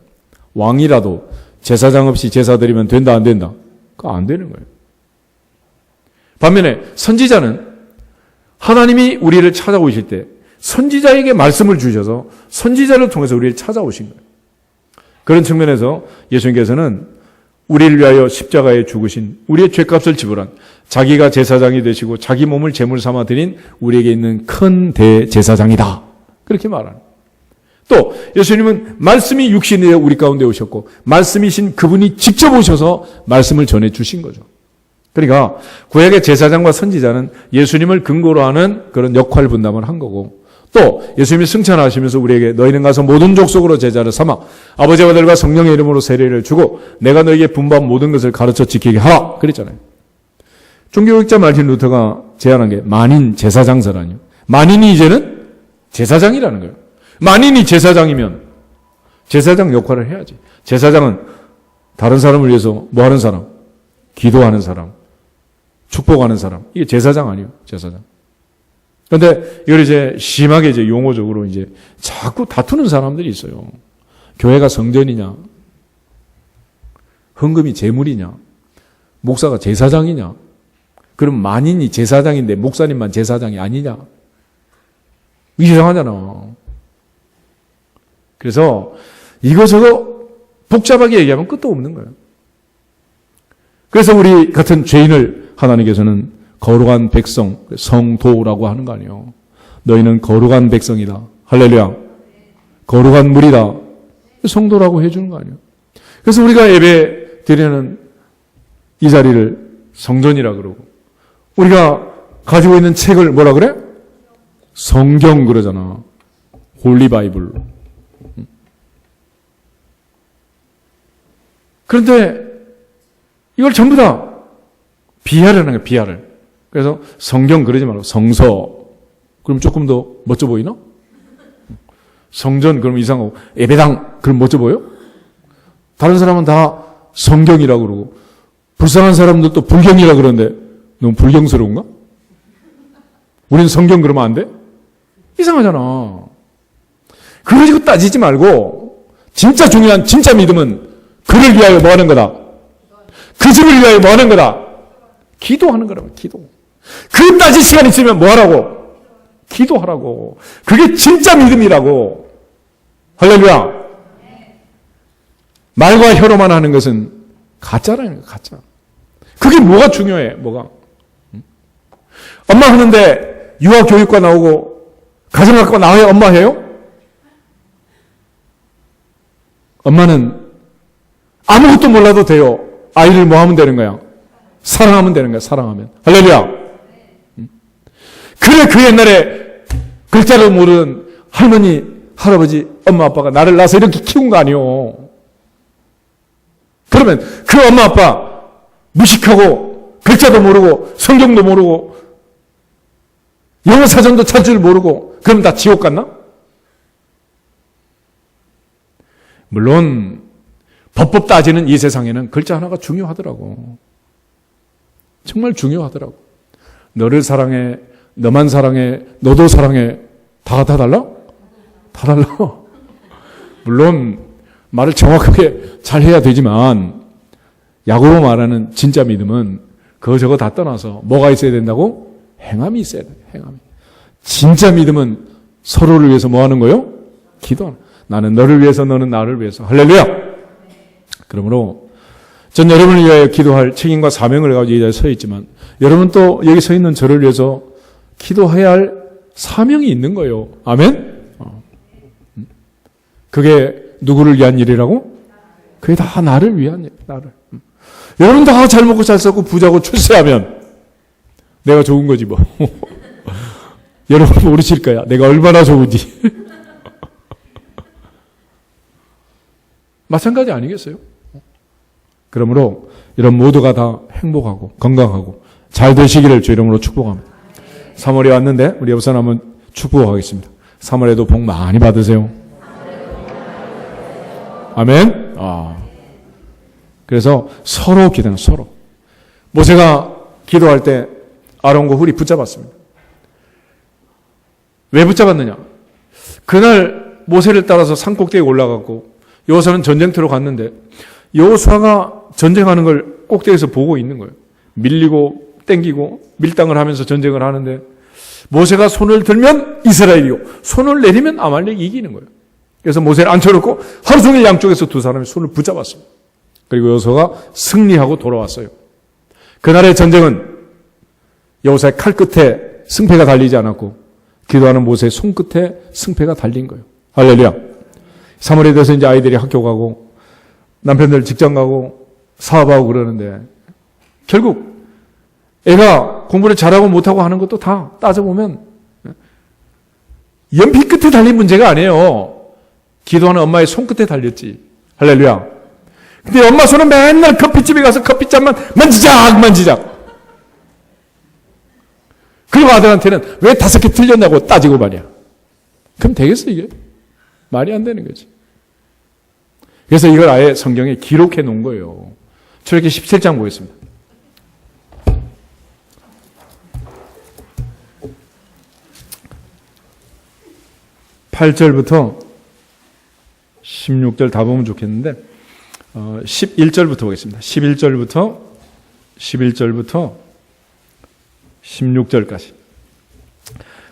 왕이라도 제사장 없이 제사 드리면 된다 안 된다? 그거 안 되는 거예요. 반면에 선지자는 하나님이 우리를 찾아오실 때 선지자에게 말씀을 주셔서 선지자를 통해서 우리를 찾아오신 거예요. 그런 측면에서 예수님께서는 우리를 위하여 십자가에 죽으신 우리의 죄값을 지불한 자기가 제사장이 되시고 자기 몸을 제물 삼아 드린 우리에게 있는 큰 대제사장이다. 그렇게 말하는. 또 예수님은 말씀이 육신이 되어 우리 가운데 오셨고 말씀이신 그분이 직접 오셔서 말씀을 전해 주신 거죠. 그러니까 구약의 제사장과 선지자는 예수님을 근거로 하는 그런 역할 분담을 한 거고, 또 예수님이 승천하시면서 우리에게 너희는 가서 모든 족속으로 제자를 삼아 아버지와 아들과 성령의 이름으로 세례를 주고 내가 너희에게 분부한 모든 것을 가르쳐 지키게 하라 그랬잖아요. 종교개혁자 마르틴 루터가 제안한 게 만인 제사장서라니요. 만인이 이제는 제사장이라는 거예요. 만인이 제사장이면 제사장 역할을 해야지. 제사장은 다른 사람을 위해서 뭐 하는 사람? 기도하는 사람, 축복하는 사람. 이게 제사장 아니에요, 제사장. 그런데 이걸 이제 심하게 이제 용어적으로 이제 자꾸 다투는 사람들이 있어요. 교회가 성전이냐, 헌금이 제물이냐, 목사가 제사장이냐, 그럼 만인이 제사장인데 목사님만 제사장이 아니냐. 이상하잖아. 그래서 이거저거 복잡하게 얘기하면 끝도 없는 거예요. 그래서 우리 같은 죄인을 하나님께서는 거룩한 백성, 성도라고 하는 거 아니에요. 너희는 거룩한 백성이다. 할렐루야. 거룩한 물이다. 성도라고 해주는 거 아니에요. 그래서 우리가 예배 드리는 이 자리를 성전이라 그러고, 우리가 가지고 있는 책을 뭐라 그래? 성경 그러잖아. 홀리 바이블. 그런데 이걸 전부 다 비하라는 거야, 비하를. 그래서 성경 그러지 말고 성서. 그럼 조금 더 멋져 보이나? 성전 그럼 이상하고, 예배당 그럼 멋져 보여? 다른 사람은 다 성경이라고 그러고, 불쌍한 사람들 또 불경이라고 그러는데 너무 불경스러운가? 우린 성경 그러면 안 돼? 이상하잖아. 그거 가지고 따지지 말고, 진짜 중요한 진짜 믿음은 그를 위하여 뭐 하는 거다? 그 집을 위하여 뭐 하는 거다? 기도하는 거라고, 기도. 그 따질 시간 있으면 뭐 하라고? 기도하라고. 그게 진짜 믿음이라고. 할렐루야. 말과 혀로만 하는 것은 가짜라는 거야, 가짜. 그게 뭐가 중요해, 뭐가? 엄마 하는데 유아교육과 나오고 가정학과 나와야 엄마 해요? 엄마는 아무것도 몰라도 돼요. 아이를 뭐 하면 되는 거야? 사랑하면 되는 거야, 사랑하면. 할렐루야. 그래, 그 옛날에 글자를 모르는 할머니, 할아버지, 엄마, 아빠가 나를 낳아서 이렇게 키운 거 아니요. 그러면 그 엄마, 아빠 무식하고 글자도 모르고 성경도 모르고 영어 사전도 찾을 줄 모르고 그럼 다 지옥 갔나? 물론 법법 따지는 이 세상에는 글자 하나가 중요하더라고. 정말 중요하더라고. 너를 사랑해, 너만 사랑해, 너도 사랑해. 다 달라? 다 달라. 물론 말을 정확하게 잘 해야 되지만, 야고보 말하는 진짜 믿음은 그거 저거 다 떠나서 뭐가 있어야 된다고? 행함이 있어야 돼. 행함이. 진짜 믿음은 서로를 위해서 뭐 하는 거요? 기도하는. 나는 너를 위해서, 너는 나를 위해서. 할렐루야. 그러므로 전 여러분을 위하여 기도할 책임과 사명을 가지고 이 자리에 서 있지만, 여러분 또 여기 서 있는 저를 위해서 기도해야 할 사명이 있는 거예요. 아멘? 그게 누구를 위한 일이라고? 그게 다 나를 위한 일, 나를. 여러분 다 잘 먹고 잘 살고 부자고 출세하면 내가 좋은 거지 뭐. 여러분 모르실 거야. 내가 얼마나 좋은지. 마찬가지 아니겠어요? 그러므로 이런 모두가 다 행복하고 건강하고 잘 되시기를 주 이름으로 축복합니다. 3월이 왔는데 우리 우선 한번 축복하겠습니다. 3월에도 복 많이 받으세요. 아멘. 그래서 서로 기도하는, 서로. 모세가 기도할 때 아론과 훌이 붙잡았습니다. 왜 붙잡았느냐? 그날 모세를 따라서 산꼭대기에 올라갔고 여호수아는 전쟁터로 갔는데 여호수아가 전쟁하는 걸 꼭대기에서 보고 있는 거예요. 밀리고 땡기고 밀당을 하면서 전쟁을 하는데 모세가 손을 들면 이스라엘이요, 손을 내리면 아말렉이 이기는 거예요. 그래서 모세를 앉혀놓고 하루 종일 양쪽에서 두 사람이 손을 붙잡았습니다. 그리고 여호수아가 승리하고 돌아왔어요. 그날의 전쟁은 여호수아의 칼 끝에 승패가 달리지 않았고 기도하는 모세의 손끝에 승패가 달린 거예요. 할렐루야. 3월에 돼서 이제 아이들이 학교 가고 남편들 직장 가고 사업하고 그러는데 결국 애가 공부를 잘하고 못하고 하는 것도 다 따져보면 연필 끝에 달린 문제가 아니에요. 기도하는 엄마의 손끝에 달렸지. 할렐루야. 근데 엄마 손은 맨날 커피집에 가서 커피잔만 만지작. 그리고 아들한테는 왜 5개 틀렸냐고 따지고 말이야. 그럼 되겠어, 이게? 말이 안 되는 거지. 그래서 이걸 아예 성경에 기록해 놓은 거예요. 출애굽기 17장 보겠습니다. 8절부터 16절 다 보면 좋겠는데 11절부터 보겠습니다. 11절부터 16절까지.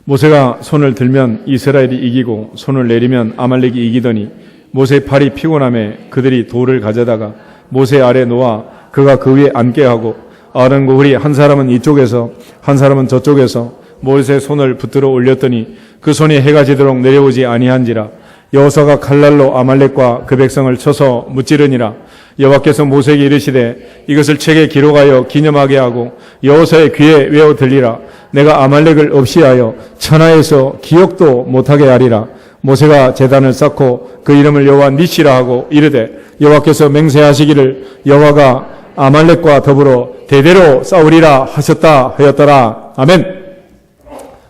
모세가 손을 들면 이스라엘이 이기고 손을 내리면 아말렉이 이기더니 모세의 팔이 피곤함에 그들이 돌을 가져다가 모세 아래 놓아 그가 그 위에 앉게 하고 아론과 훌이 한 사람은 이쪽에서 한 사람은 저쪽에서 모세의 손을 붙들어 올렸더니 그 손이 해가 지도록 내려오지 아니한지라. 여호수아가 칼날로 아말렉과 그 백성을 쳐서 무찌르니라. 여호와께서 모세에게 이르시되 이것을 책에 기록하여 기념하게 하고 여호수아의 귀에 외어 들리라. 내가 아말렉을 없이하여 천하에서 기억도 못하게 하리라. 모세가 제단을 쌓고 그 이름을 여호와 니시라 하고 이르되 여호와께서 맹세하시기를 여호와가 아말렉과 더불어 대대로 싸우리라 하셨다 하였더라. 아멘.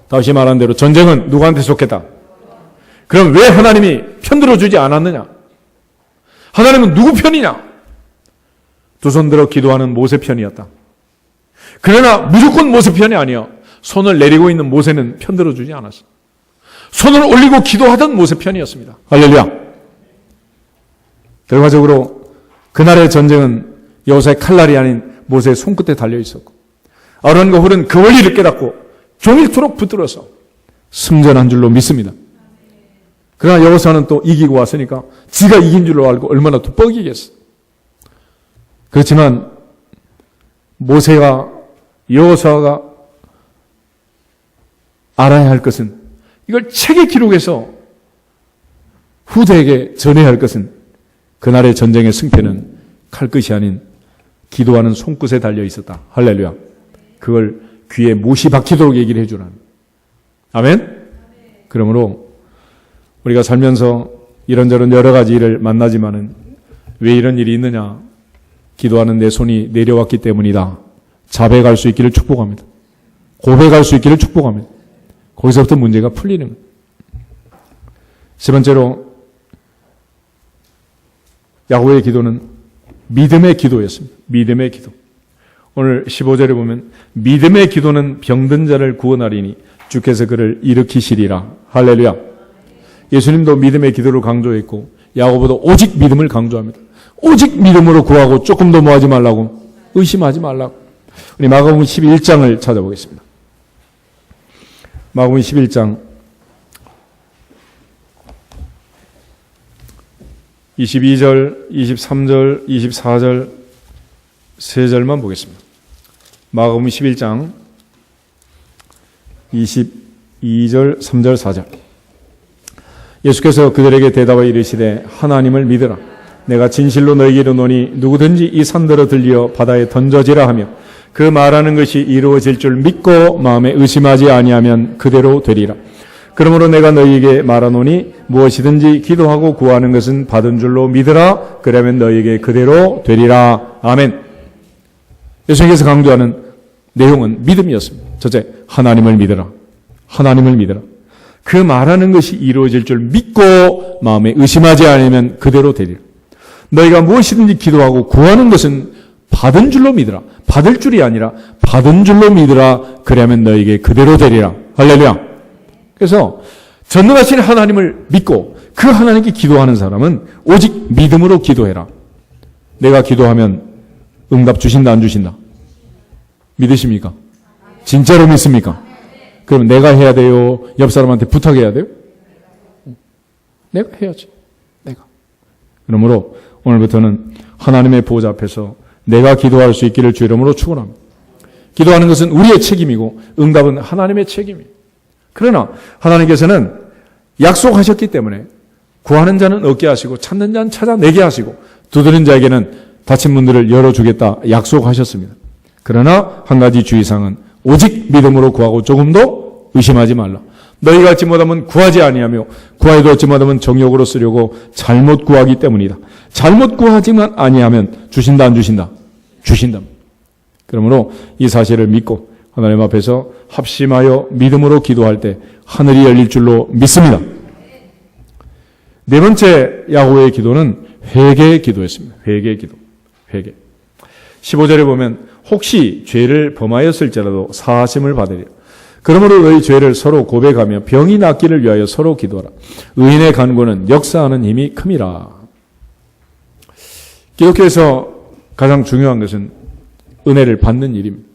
다시 말한 대로 전쟁은 누구한테 속했다? 그럼 왜 하나님이 편들어 주지 않았느냐? 하나님은 누구 편이냐? 두 손 들어 기도하는 모세 편이었다. 그러나 무조건 모세 편이 아니야. 손을 내리고 있는 모세는 편들어 주지 않았어. 손을 올리고 기도하던 모세 편이었습니다. 할렐루야. 결과적으로 그날의 전쟁은 여호수아의 칼날이 아닌 모세의 손끝에 달려 있었고 아론과 훌은 그 원리를 깨닫고 종일토록 붙들어서 승전한 줄로 믿습니다. 그러나 여호수아는 또 이기고 왔으니까 지가 이긴 줄로 알고 얼마나 또 뻐기겠어. 그렇지만 모세가 여호수아가 알아야 할 것은 이걸 책에 기록해서 후대에게 전해야 할 것은 그날의 전쟁의 승패는 칼끝이 아닌 기도하는 손끝에 달려 있었다. 할렐루야. 그걸 귀에 못이 박히도록 얘기를 해주라는. 아멘? 그러므로 우리가 살면서 이런저런 여러 가지 일을 만나지만은 왜 이런 일이 있느냐? 기도하는 내 손이 내려왔기 때문이다. 자백할 수 있기를 축복합니다. 고백할 수 있기를 축복합니다. 거기서부터 문제가 풀리는 거예요. 세 번째로 야고보의 기도는 믿음의 기도였습니다. 믿음의 기도. 오늘 15절에 보면 믿음의 기도는 병든 자를 구원하리니 주께서 그를 일으키시리라. 할렐루야. 예수님도 믿음의 기도를 강조했고 야고보도 오직 믿음을 강조합니다. 오직 믿음으로 구하고 조금 더 뭐하지 말라고? 의심하지 말라고. 우리 마가복음 11장을 찾아보겠습니다. 마가복음 11장 22절, 23절, 24절 세 절만 보겠습니다. 마가복음 11장 22절, 3절, 4절. 예수께서 그들에게 대답하여 이르시되 하나님을 믿으라. 내가 진실로 너희에게 이르노니 누구든지 이 산들어 들려 바다에 던져지라 하며 그 말하는 것이 이루어질 줄 믿고 마음에 의심하지 아니하면 그대로 되리라. 그러므로 내가 너희에게 말하노니 무엇이든지 기도하고 구하는 것은 받은 줄로 믿으라. 그러면 너희에게 그대로 되리라. 아멘. 예수님께서 강조하는 내용은 믿음이었습니다. 첫째, 하나님을 믿으라. 하나님을 믿으라. 그 말하는 것이 이루어질 줄 믿고 마음에 의심하지 않으면 그대로 되리라. 너희가 무엇이든지 기도하고 구하는 것은 받은 줄로 믿으라. 받을 줄이 아니라 받은 줄로 믿으라. 그러면 너희에게 그대로 되리라. 할렐루야. 그래서 전능하신 하나님을 믿고 그 하나님께 기도하는 사람은 오직 믿음으로 기도해라. 내가 기도하면 응답 주신다 안 주신다? 믿으십니까? 진짜로 믿습니까? 그럼 내가 해야 돼요? 옆 사람한테 부탁해야 돼요? 내가 해야지. 내가. 그러므로 오늘부터는 하나님의 보호자 앞에서 내가 기도할 수 있기를 주 이름으로 축원합니다. 기도하는 것은 우리의 책임이고 응답은 하나님의 책임이에요. 그러나 하나님께서는 약속하셨기 때문에 구하는 자는 얻게 하시고 찾는 자는 찾아내게 하시고 두드린 자에게는 닫힌 문들을 열어주겠다 약속하셨습니다. 그러나 한 가지 주의사항은 오직 믿음으로 구하고 조금도 의심하지 말라. 너희가 얻지 못하면 구하지 아니하며 구하여도 얻지 못하면 정욕으로 쓰려고 잘못 구하기 때문이다. 잘못 구하지만 아니하면 주신다 안 주신다? 주신다. 그러므로 이 사실을 믿고 하나님 앞에서 합심하여 믿음으로 기도할 때 하늘이 열릴 줄로 믿습니다. 네 번째 야고보의 기도는 회개의 기도였습니다. 회개의 기도. 회개. 15절에 보면 혹시 죄를 범하였을지라도 사하심을 받으리라. 그러므로 너희 죄를 서로 고백하며 병이 낫기를 위하여 서로 기도하라. 의인의 간구는 역사하는 힘이 큼이라. 기독교에서 가장 중요한 것은 은혜를 받는 일입니다.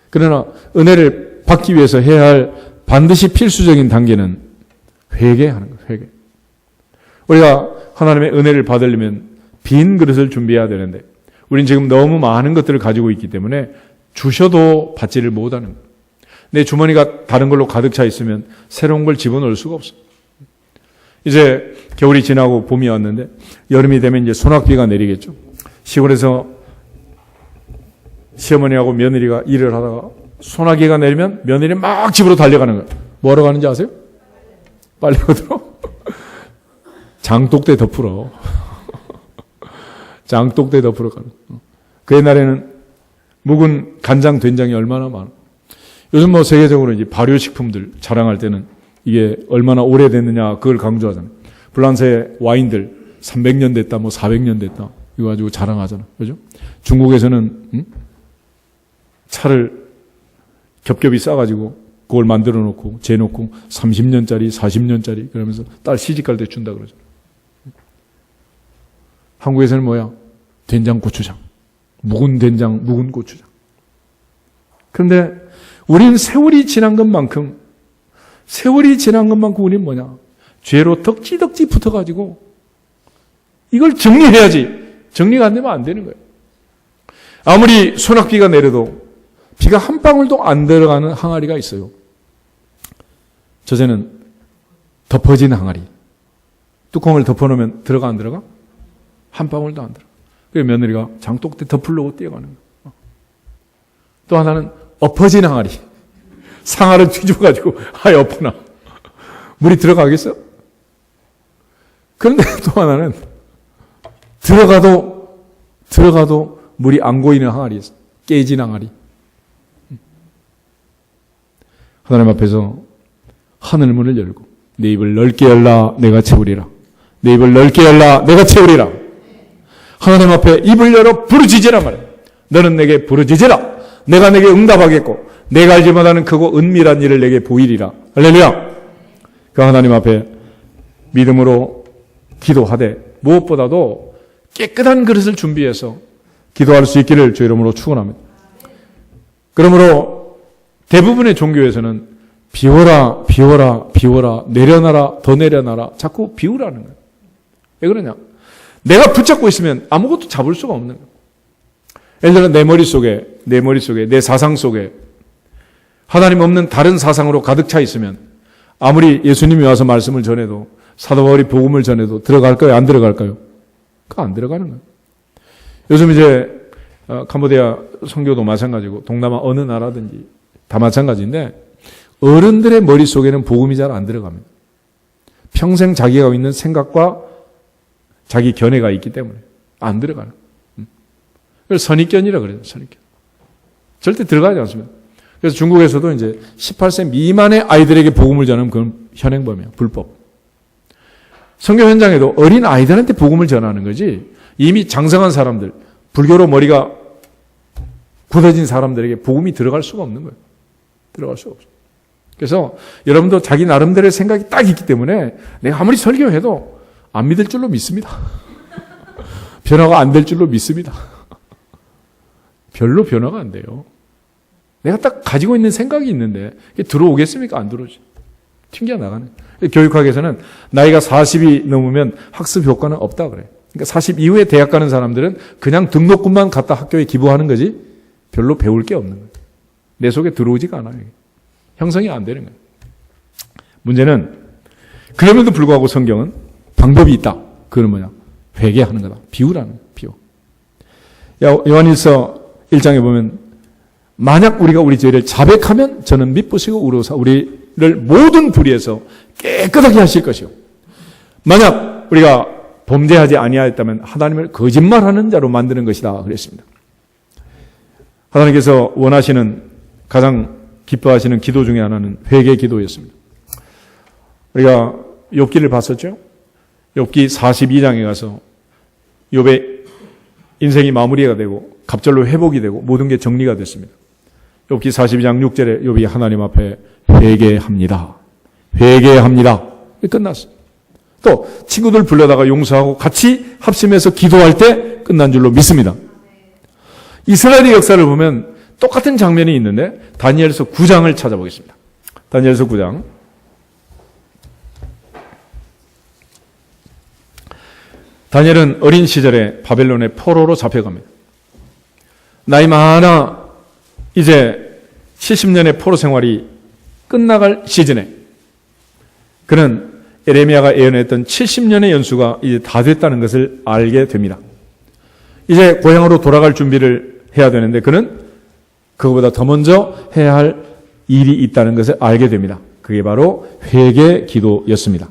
그러나 은혜를 받기 위해서 해야 할 반드시 필수적인 단계는 회개하는 거예요. 회개. 우리가 하나님의 은혜를 받으려면 빈 그릇을 준비해야 되는데 우린 지금 너무 많은 것들을 가지고 있기 때문에 주셔도 받지를 못하는 거예요. 내 주머니가 다른 걸로 가득 차 있으면 새로운 걸 집어넣을 수가 없어요. 이제 겨울이 지나고 봄이 왔는데 여름이 되면 이제 소낙비가 내리겠죠. 시골에서 시어머니하고 며느리가 일을 하다가 소나기가 내리면 며느리 막 집으로 달려가는 거예요. 뭐하러 가는지 아세요? 빨리 오도록 장독대 덮으러 장독대 덮으러 가는 거예요. 그 옛날에는 묵은 간장, 된장이 얼마나 많아. 요즘 뭐 세계적으로 이제 발효식품들 자랑할 때는 이게 얼마나 오래됐느냐 그걸 강조하잖아요. 프랑스의 와인들 300년 됐다, 뭐 400년 됐다 이거 가지고 자랑하잖아, 그죠? 중국에서는 차를 겹겹이 싸가지고 그걸 만들어 놓고 재놓고 30년짜리, 40년짜리 그러면서 딸 시집갈 때 준다 그러죠. 한국에서는 뭐야? 된장, 고추장, 묵은 된장, 묵은 고추장. 그런데 우리는 세월이 지난 것만큼 우리는 뭐냐? 죄로 덕지덕지 붙어가지고 이걸 정리해야지. 정리가 안 되면 안 되는 거예요. 아무리 소낙비가 내려도 비가 한 방울도 안 들어가는 항아리가 있어요. 저새는 덮어진 항아리. 뚜껑을 덮어놓으면 들어가 안 들어가? 한 방울도 안 들어가. 그래서 며느리가 장독대 덮으려고 뛰어가는 거예요. 또 하나는 엎어진 항아리. 상아를 뒤집어가지고 하여 엎어놔. 물이 들어가겠어? 그런데 또 하나는 들어가도 물이 안 고이는 항아리였어. 깨진 항아리. 하나님 앞에서 하늘문을 열고 내 입을 넓게 열라 내가 채우리라. 내 입을 넓게 열라 내가 채우리라. 하나님 앞에 입을 열어 부르짖으라 말이야. 너는 내게 부르짖으라. 내가 내게 응답하겠고 내가 알지 못하는 크고 은밀한 일을 내게 보이리라. 할렐루야. 그 하나님 앞에 믿음으로 기도하되 무엇보다도 깨끗한 그릇을 준비해서 기도할 수 있기를 주 이름으로 축원합니다. 그러므로 대부분의 종교에서는 비워라, 비워라, 비워라, 내려놔라, 더 내려놔라, 자꾸 비우라는 거예요. 왜 그러냐? 내가 붙잡고 있으면 아무것도 잡을 수가 없는 거예요. 예를 들어 내 머릿속에, 내 사상 속에 하나님 없는 다른 사상으로 가득 차 있으면 아무리 예수님이 와서 말씀을 전해도 사도 바울이 복음을 전해도 들어갈까요? 안 들어갈까요? 그거 안 들어가는 거예요. 요즘 이제 캄보디아 선교도 마찬가지고 동남아 어느 나라든지 다 마찬가지인데 어른들의 머릿속에는 복음이 잘 안 들어갑니다. 평생 자기가 있는 생각과 자기 견해가 있기 때문에 안 들어가는 거예요. 그래서 선입견이라 그래요. 선입견. 절대 들어가지 않습니다. 그래서 중국에서도 이제 18세 미만의 아이들에게 복음을 전하면 그건 현행범이에요. 불법. 선교 현장에도 어린 아이들한테 복음을 전하는 거지 이미 장성한 사람들, 불교로 머리가 굳어진 사람들에게 복음이 들어갈 수가 없는 거예요. 들어갈 수가 없어요. 그래서 여러분도 자기 나름대로의 생각이 딱 있기 때문에 내가 아무리 설교해도 안 믿을 줄로 믿습니다. 변화가 안 될 줄로 믿습니다. 별로 변화가 안 돼요. 내가 딱 가지고 있는 생각이 있는데 이게 들어오겠습니까? 안 들어오지. 튕겨 나가네. 교육학에서는 나이가 40이 넘으면 학습 효과는 없다 그래요. 그러니까 40 이후에 대학 가는 사람들은 그냥 등록금만 갖다 학교에 기부하는 거지 별로 배울 게 없는 거예요. 내 속에 들어오지가 않아요. 형성이 안 되는 거예요. 문제는 그럼에도 불구하고 성경은 방법이 있다. 그건 뭐냐? 회개하는 거다. 비우라는 거예요. 비우. 요한일서 1장에 보면 만약 우리가 우리 죄를 자백하면 저는 미쁘시고 우로사 우리를 모든 불의에서 깨끗하게 하실 것이요. 만약 우리가 범죄하지 아니하였다면 하나님을 거짓말하는 자로 만드는 것이다 그랬습니다. 하나님께서 원하시는 가장 기뻐하시는 기도 중에 하나는 회개 기도였습니다. 우리가 욥기를 봤었죠? 욥기 42장에 가서 욥의 인생이 마무리가 되고 갑절로 회복이 되고 모든 게 정리가 됐습니다. 욥기 42장 6절에 욥이 하나님 앞에 회개합니다. 회개합니다. 끝났어요. 또 친구들 불러다가 용서하고 같이 합심해서 기도할 때 끝난 줄로 믿습니다. 이스라엘의 역사를 보면 똑같은 장면이 있는데 다니엘서 9장을 찾아보겠습니다. 다니엘서 9장. 다니엘은 어린 시절에 바벨론의 포로로 잡혀갑니다. 나이 많아 이제 70년의 포로 생활이 끝나갈 시즌에 그는 에레미야가 예언했던 70년의 연수가 이제 다 됐다는 것을 알게 됩니다. 이제 고향으로 돌아갈 준비를 해야 되는데 그는 그거보다 더 먼저 해야 할 일이 있다는 것을 알게 됩니다. 그게 바로 회개 기도였습니다.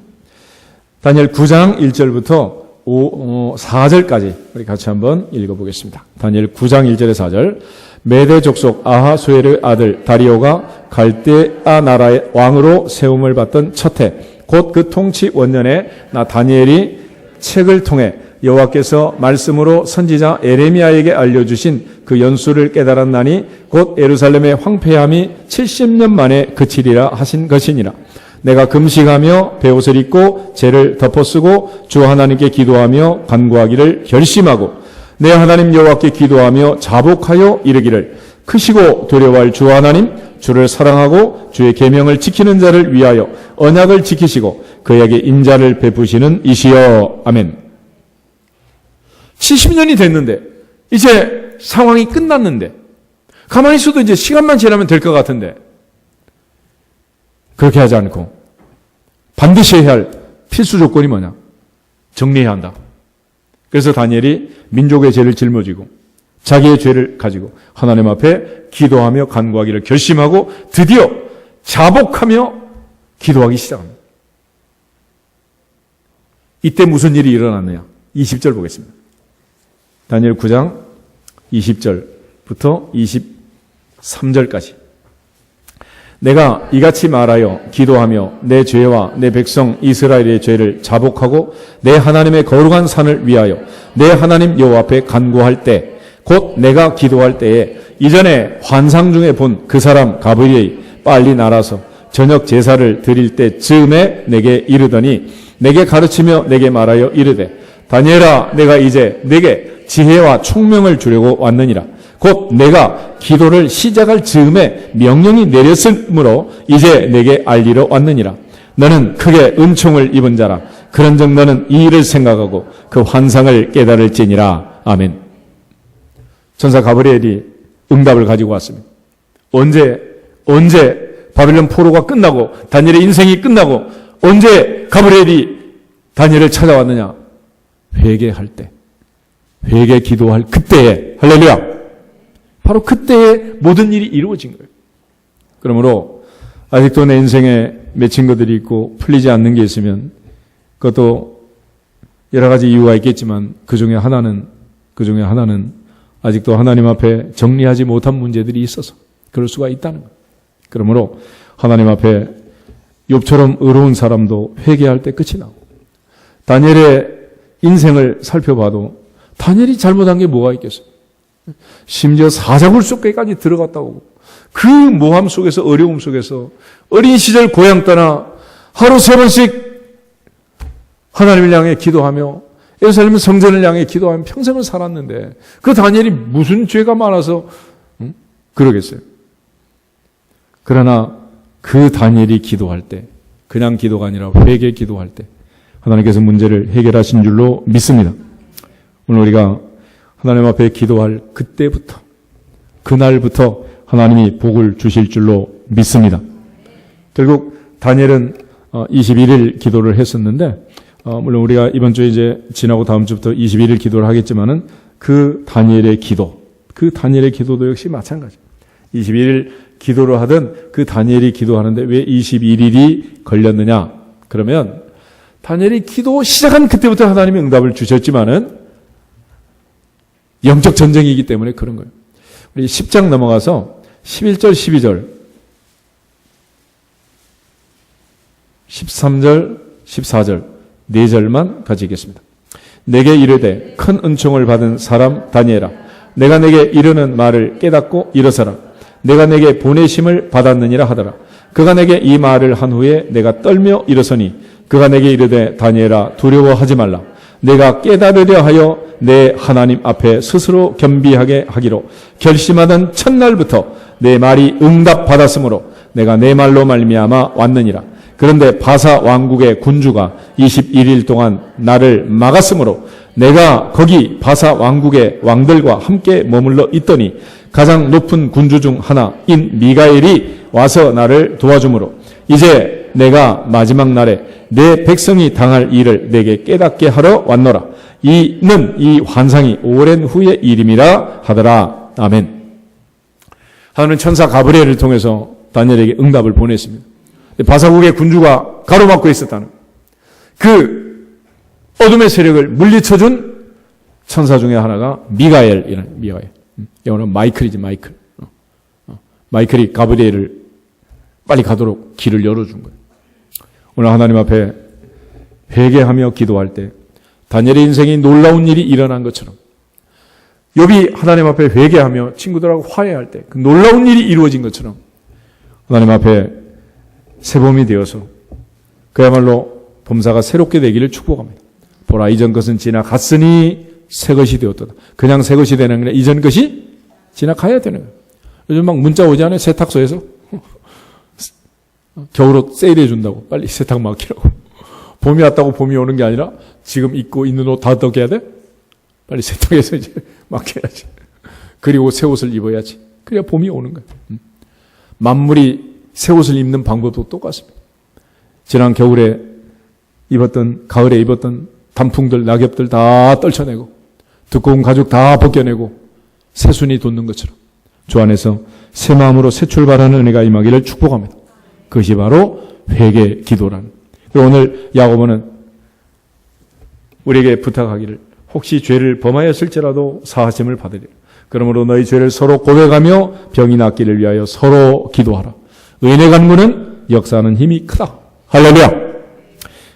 다니엘 9장 1절부터 4절까지 우리 같이 한번 읽어보겠습니다. 다니엘 9장 1절에 4절. 메대 족속 아하수에르 아들 다리오가 갈대아 나라의 왕으로 세움을 받던 첫 해, 곧 그 통치 원년에 나 다니엘이 책을 통해 여호와께서 말씀으로 선지자 에레미야에게 알려주신 그 연수를 깨달았나니 곧 예루살렘의 황폐함이 70년 만에 그치리라 하신 것이니라. 내가 금식하며 베옷을 입고 죄를 덮어쓰고 주 하나님께 기도하며 간구하기를 결심하고 내 하나님 여호와께 기도하며 자복하여 이르기를 크시고 두려워할 주 하나님 주를 사랑하고 주의 계명을 지키는 자를 위하여 언약을 지키시고 그에게 인자를 베푸시는 이시여. 아멘. 70년이 됐는데 이제 상황이 끝났는데 가만히 있어도 이제 시간만 지나면 될 것 같은데 그렇게 하지 않고 반드시 해야 할 필수 조건이 뭐냐? 정리해야 한다. 그래서 다니엘이 민족의 죄를 짊어지고 자기의 죄를 가지고 하나님 앞에 기도하며 간구하기를 결심하고 드디어 자복하며 기도하기 시작합니다. 이때 무슨 일이 일어났느냐? 20절 보겠습니다. 다니엘 9장 20절부터 23절까지. 내가 이같이 말하여 기도하며 내 죄와 내 백성 이스라엘의 죄를 자복하고 내 하나님의 거룩한 산을 위하여 내 하나님 여호와 앞에 간구할 때 곧 내가 기도할 때에 이전에 환상 중에 본 그 사람 가브리엘이 빨리 날아서 저녁 제사를 드릴 때 즈음에 내게 이르더니 내게 가르치며 내게 말하여 이르되 다니엘아 내가 이제 내게 지혜와 총명을 주려고 왔느니라. 곧 내가 기도를 시작할 즈음에 명령이 내렸으므로 이제 내게 알리러 왔느니라. 너는 크게 은총을 입은 자라. 그런즉 너는 이 일을 생각하고 그 환상을 깨달을지니라. 아멘. 천사 가브리엘이 응답을 가지고 왔습니다. 언제 바빌론 포로가 끝나고 다니엘의 인생이 끝나고 언제 가브리엘이 다니엘을 찾아왔느냐? 회개할 때, 회개 기도할 그때에, 할렐루야. 바로 그때에 모든 일이 이루어진 거예요. 그러므로 아직도 내 인생에 맺힌 것들이 있고 풀리지 않는 게 있으면 그것도 여러 가지 이유가 있겠지만 그 중에 하나는 아직도 하나님 앞에 정리하지 못한 문제들이 있어서 그럴 수가 있다는 거예요. 그러므로 하나님 앞에 욥처럼 의로운 사람도 회개할 때 끝이 나고 다니엘의 인생을 살펴봐도 다니엘이 잘못한 게 뭐가 있겠어요? 심지어 사자굴 속에까지 들어갔다고 그 모함 속에서 어려움 속에서 어린 시절 고향 떠나 하루 3번씩 하나님을 향해 기도하며 예루살렘 성전을 향해 기도하며 평생을 살았는데 그 다니엘이 무슨 죄가 많아서 그러겠어요. 그러나 그 다니엘이 기도할 때 그냥 기도가 아니라 회개 기도할 때 하나님께서 문제를 해결하신 줄로 믿습니다. 오늘 우리가 하나님 앞에 기도할 그때부터 그날부터 하나님이 복을 주실 줄로 믿습니다. 결국 다니엘은 21일 기도를 했었는데 물론 우리가 이번 주에 이제 지나고 다음 주부터 21일 기도를 하겠지만은 그 다니엘의 기도도 역시 마찬가지. 21일 기도를 하던 그 다니엘이 기도하는데 왜 21일이 걸렸느냐? 그러면 다니엘이 기도 시작한 그때부터 하나님이 응답을 주셨지만은 영적 전쟁이기 때문에 그런 거예요. 우리 10장 넘어가서 11절, 12절, 13절, 14절 4절만 같이 읽겠습니다. 내게 이르되 큰 은총을 받은 사람 다니엘아 내가 내게 이르는 말을 깨닫고 일어서라. 내가 내게 보내심을 받았느니라 하더라. 그가 내게 이 말을 한 후에 내가 떨며 일어서니 그가 내게 이르되 다니엘아 두려워하지 말라. 내가 깨달으려 하여 내 하나님 앞에 스스로 겸비하게 하기로 결심하던 첫날부터 내 말이 응답받았으므로 내가 내 말로 말미암아 왔느니라. 그런데 바사 왕국의 군주가 21일 동안 나를 막았으므로 내가 거기 바사 왕국의 왕들과 함께 머물러 있더니 가장 높은 군주 중 하나인 미가엘이 와서 나를 도와주므로 이제 내가 마지막 날에 내 백성이 당할 일을 내게 깨닫게 하러 왔노라. 이는 이 환상이 오랜 후의 일임이라 하더라. 아멘. 하나님은 천사 가브리엘을 통해서 다니엘에게 응답을 보냈습니다. 바사국의 군주가 가로막고 있었다는 그 어둠의 세력을 물리쳐준 천사 중에 하나가 미가엘이라는 미가엘. 영어는 마이클이지 마이클. 마이클이 가브리엘을 빨리 가도록 길을 열어준 거예요. 오늘 하나님 앞에 회개하며 기도할 때 다니엘의 인생에 놀라운 일이 일어난 것처럼 욥이 하나님 앞에 회개하며 친구들하고 화해할 때 그 놀라운 일이 이루어진 것처럼 하나님 앞에 새봄이 되어서 그야말로 봄사가 새롭게 되기를 축복합니다. 보라 이전 것은 지나갔으니 새 것이 되었도다. 그냥 새 것이 되는 게 아니라 이전 것이 지나가야 되는 거예요. 요즘 막 문자 오지 않아요? 세탁소에서 겨울옷 세일해 준다고 빨리 세탁 맡기라고. 봄이 왔다고 봄이 오는 게 아니라 지금 입고 있는 옷 다 어떻게 해야 돼? 빨리 세탁해서 이제 맡겨야지. 그리고 새 옷을 입어야지. 그래야 봄이 오는 거예요. 만물이 새 옷을 입는 방법도 똑같습니다. 지난 겨울에 입었던, 가을에 입었던 단풍들, 낙엽들 다 떨쳐내고 두꺼운 가죽 다 벗겨내고 새순이 돋는 것처럼 주 안에서 새 마음으로 새 출발하는 은혜가 임하기를 축복합니다. 그것이 바로 회개 기도라는. 그리고 오늘 야고보는 우리에게 부탁하기를 혹시 죄를 범하였을지라도 사하심을 받으리라. 그러므로 너희 죄를 서로 고백하며 병이 낫기를 위하여 서로 기도하라. 의인의 간구는 역사하는 힘이 크다. 할렐루야.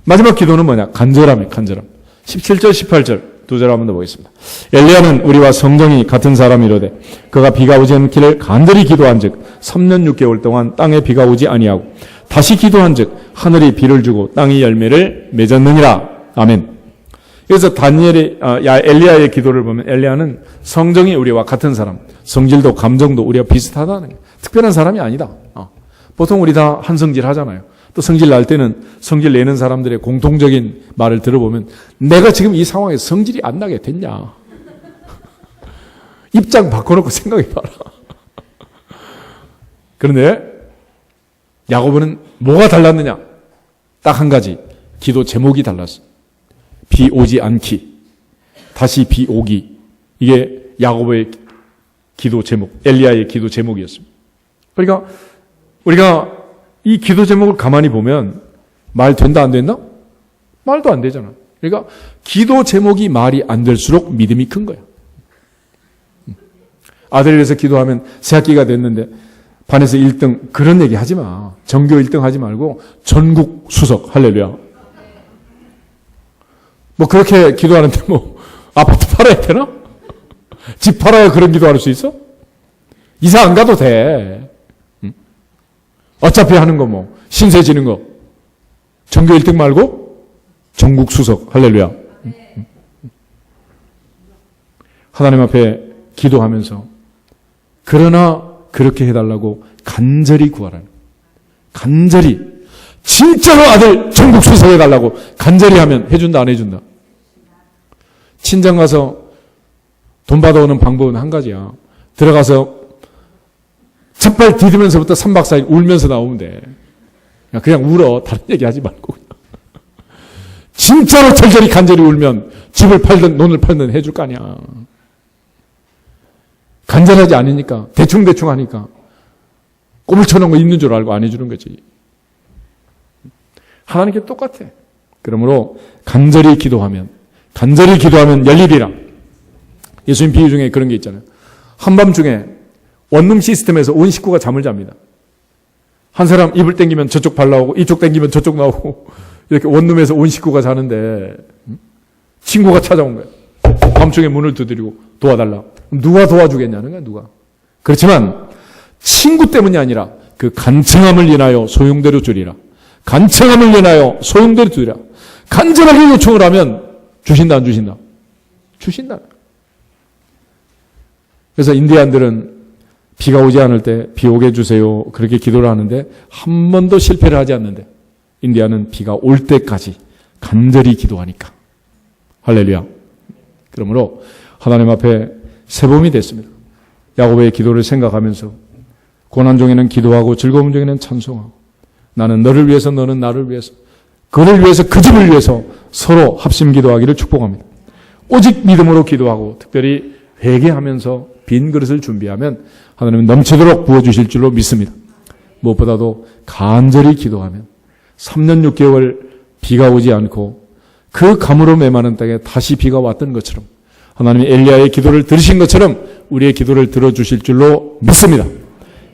마지막 기도는 뭐냐? 간절함이에요. 간절함. 17절 18절 두 절 한번 더 보겠습니다. 엘리야는 우리와 성정이 같은 사람이로되 그가 비가 오지 않기를 간절히 기도한즉 3년 6개월 동안 땅에 비가 오지 아니하고 다시 기도한즉 하늘이 비를 주고 땅이 열매를 맺었느니라. 아멘. 그래서 엘리야의 기도를 보면 엘리야는 성정이 우리와 같은 사람, 성질도 감정도 우리와 비슷하다는 거예요. 특별한 사람이 아니다. 보통 우리 다 한 성질 하잖아요. 또 성질 날 때는 성질 내는 사람들의 공통적인 말을 들어보면 내가 지금 이 상황에 성질이 안 나게 됐냐. 입장 바꿔놓고 생각해봐라. 그런데 야고보는 뭐가 달랐느냐? 딱 한 가지. 기도 제목이 달랐어. 비 오지 않기. 다시 비 오기. 이게 야고보의 기도 제목, 엘리야의 기도 제목이었습니다. 그러니까 우리가 이 기도 제목을 가만히 보면 말 된다 안 된다? 말도 안 되잖아. 그러니까 기도 제목이 말이 안 될수록 믿음이 큰 거야. 아들을 위해서 기도하면 새학기가 됐는데 반에서 1등 그런 얘기 하지 마. 전교 1등 하지 말고 전국 수석. 할렐루야. 뭐 그렇게 기도하는데 뭐 아파트 팔아야 되나? 집 팔아야 그런 기도할 수 있어? 이사 안 가도 돼. 어차피 하는 거 뭐 신세 지는 거 전교 1등 말고 전국 수석. 할렐루야. 하나님 앞에 기도하면서 그러나 그렇게 해달라고 간절히 구하라는, 간절히 진짜로 아들 전국 수석 해달라고 간절히 하면 해준다 안 해준다? 친정 가서 돈 받아오는 방법은 한 가지야. 들어가서 첫발 디디면서부터 3박 4일 울면서 나오면 돼. 그냥 울어. 다른 얘기 하지 말고. 진짜로 절절히 간절히 울면 집을 팔든 돈을 팔든 해줄 거 아니야. 간절하지 않으니까 대충대충 하니까 꼼을 쳐놓은 거 있는 줄 알고 안 해주는 거지. 하나님께 똑같아. 그러므로 간절히 기도하면 열리리라. 예수님 비유 중에 그런 게 있잖아요. 한밤중에 원룸 시스템에서 온 식구가 잠을 잡니다. 한 사람 입을 땡기면 저쪽 발 나오고 이쪽 땡기면 저쪽 나오고 이렇게 원룸에서 온 식구가 자는데 친구가 찾아온 거예요. 밤중에 문을 두드리고 도와달라. 누가 도와주겠냐는 거야. 누가. 그렇지만 친구 때문이 아니라 그 간청함을 인하여 소용대로 주리라. 간청함을 인하여 소용대로 주리라. 간절하게 요청을 하면 주신다 안 주신다? 주신다. 그래서 인디안들은 비가 오지 않을 때 비 오게 해주세요. 그렇게 기도를 하는데 한 번도 실패를 하지 않는데 인디아는 비가 올 때까지 간절히 기도하니까. 할렐루야. 그러므로 하나님 앞에 새봄이 됐습니다. 야고보의 기도를 생각하면서 고난 중에는 기도하고 즐거움 중에는 찬송하고 나는 너를 위해서, 너는 나를 위해서, 그를 위해서, 그 집을 위해서 서로 합심 기도하기를 축복합니다. 오직 믿음으로 기도하고 특별히 회개하면서 빈 그릇을 준비하면 하나님은 넘치도록 부어주실 줄로 믿습니다. 무엇보다도 간절히 기도하면 3년 6개월 비가 오지 않고 그 가물어 메마른 땅에 다시 비가 왔던 것처럼 하나님이 엘리야의 기도를 들으신 것처럼 우리의 기도를 들어주실 줄로 믿습니다.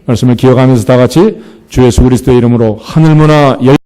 말씀을 기억하면서 다 같이 주 예수 그리스도의 이름으로 하늘문화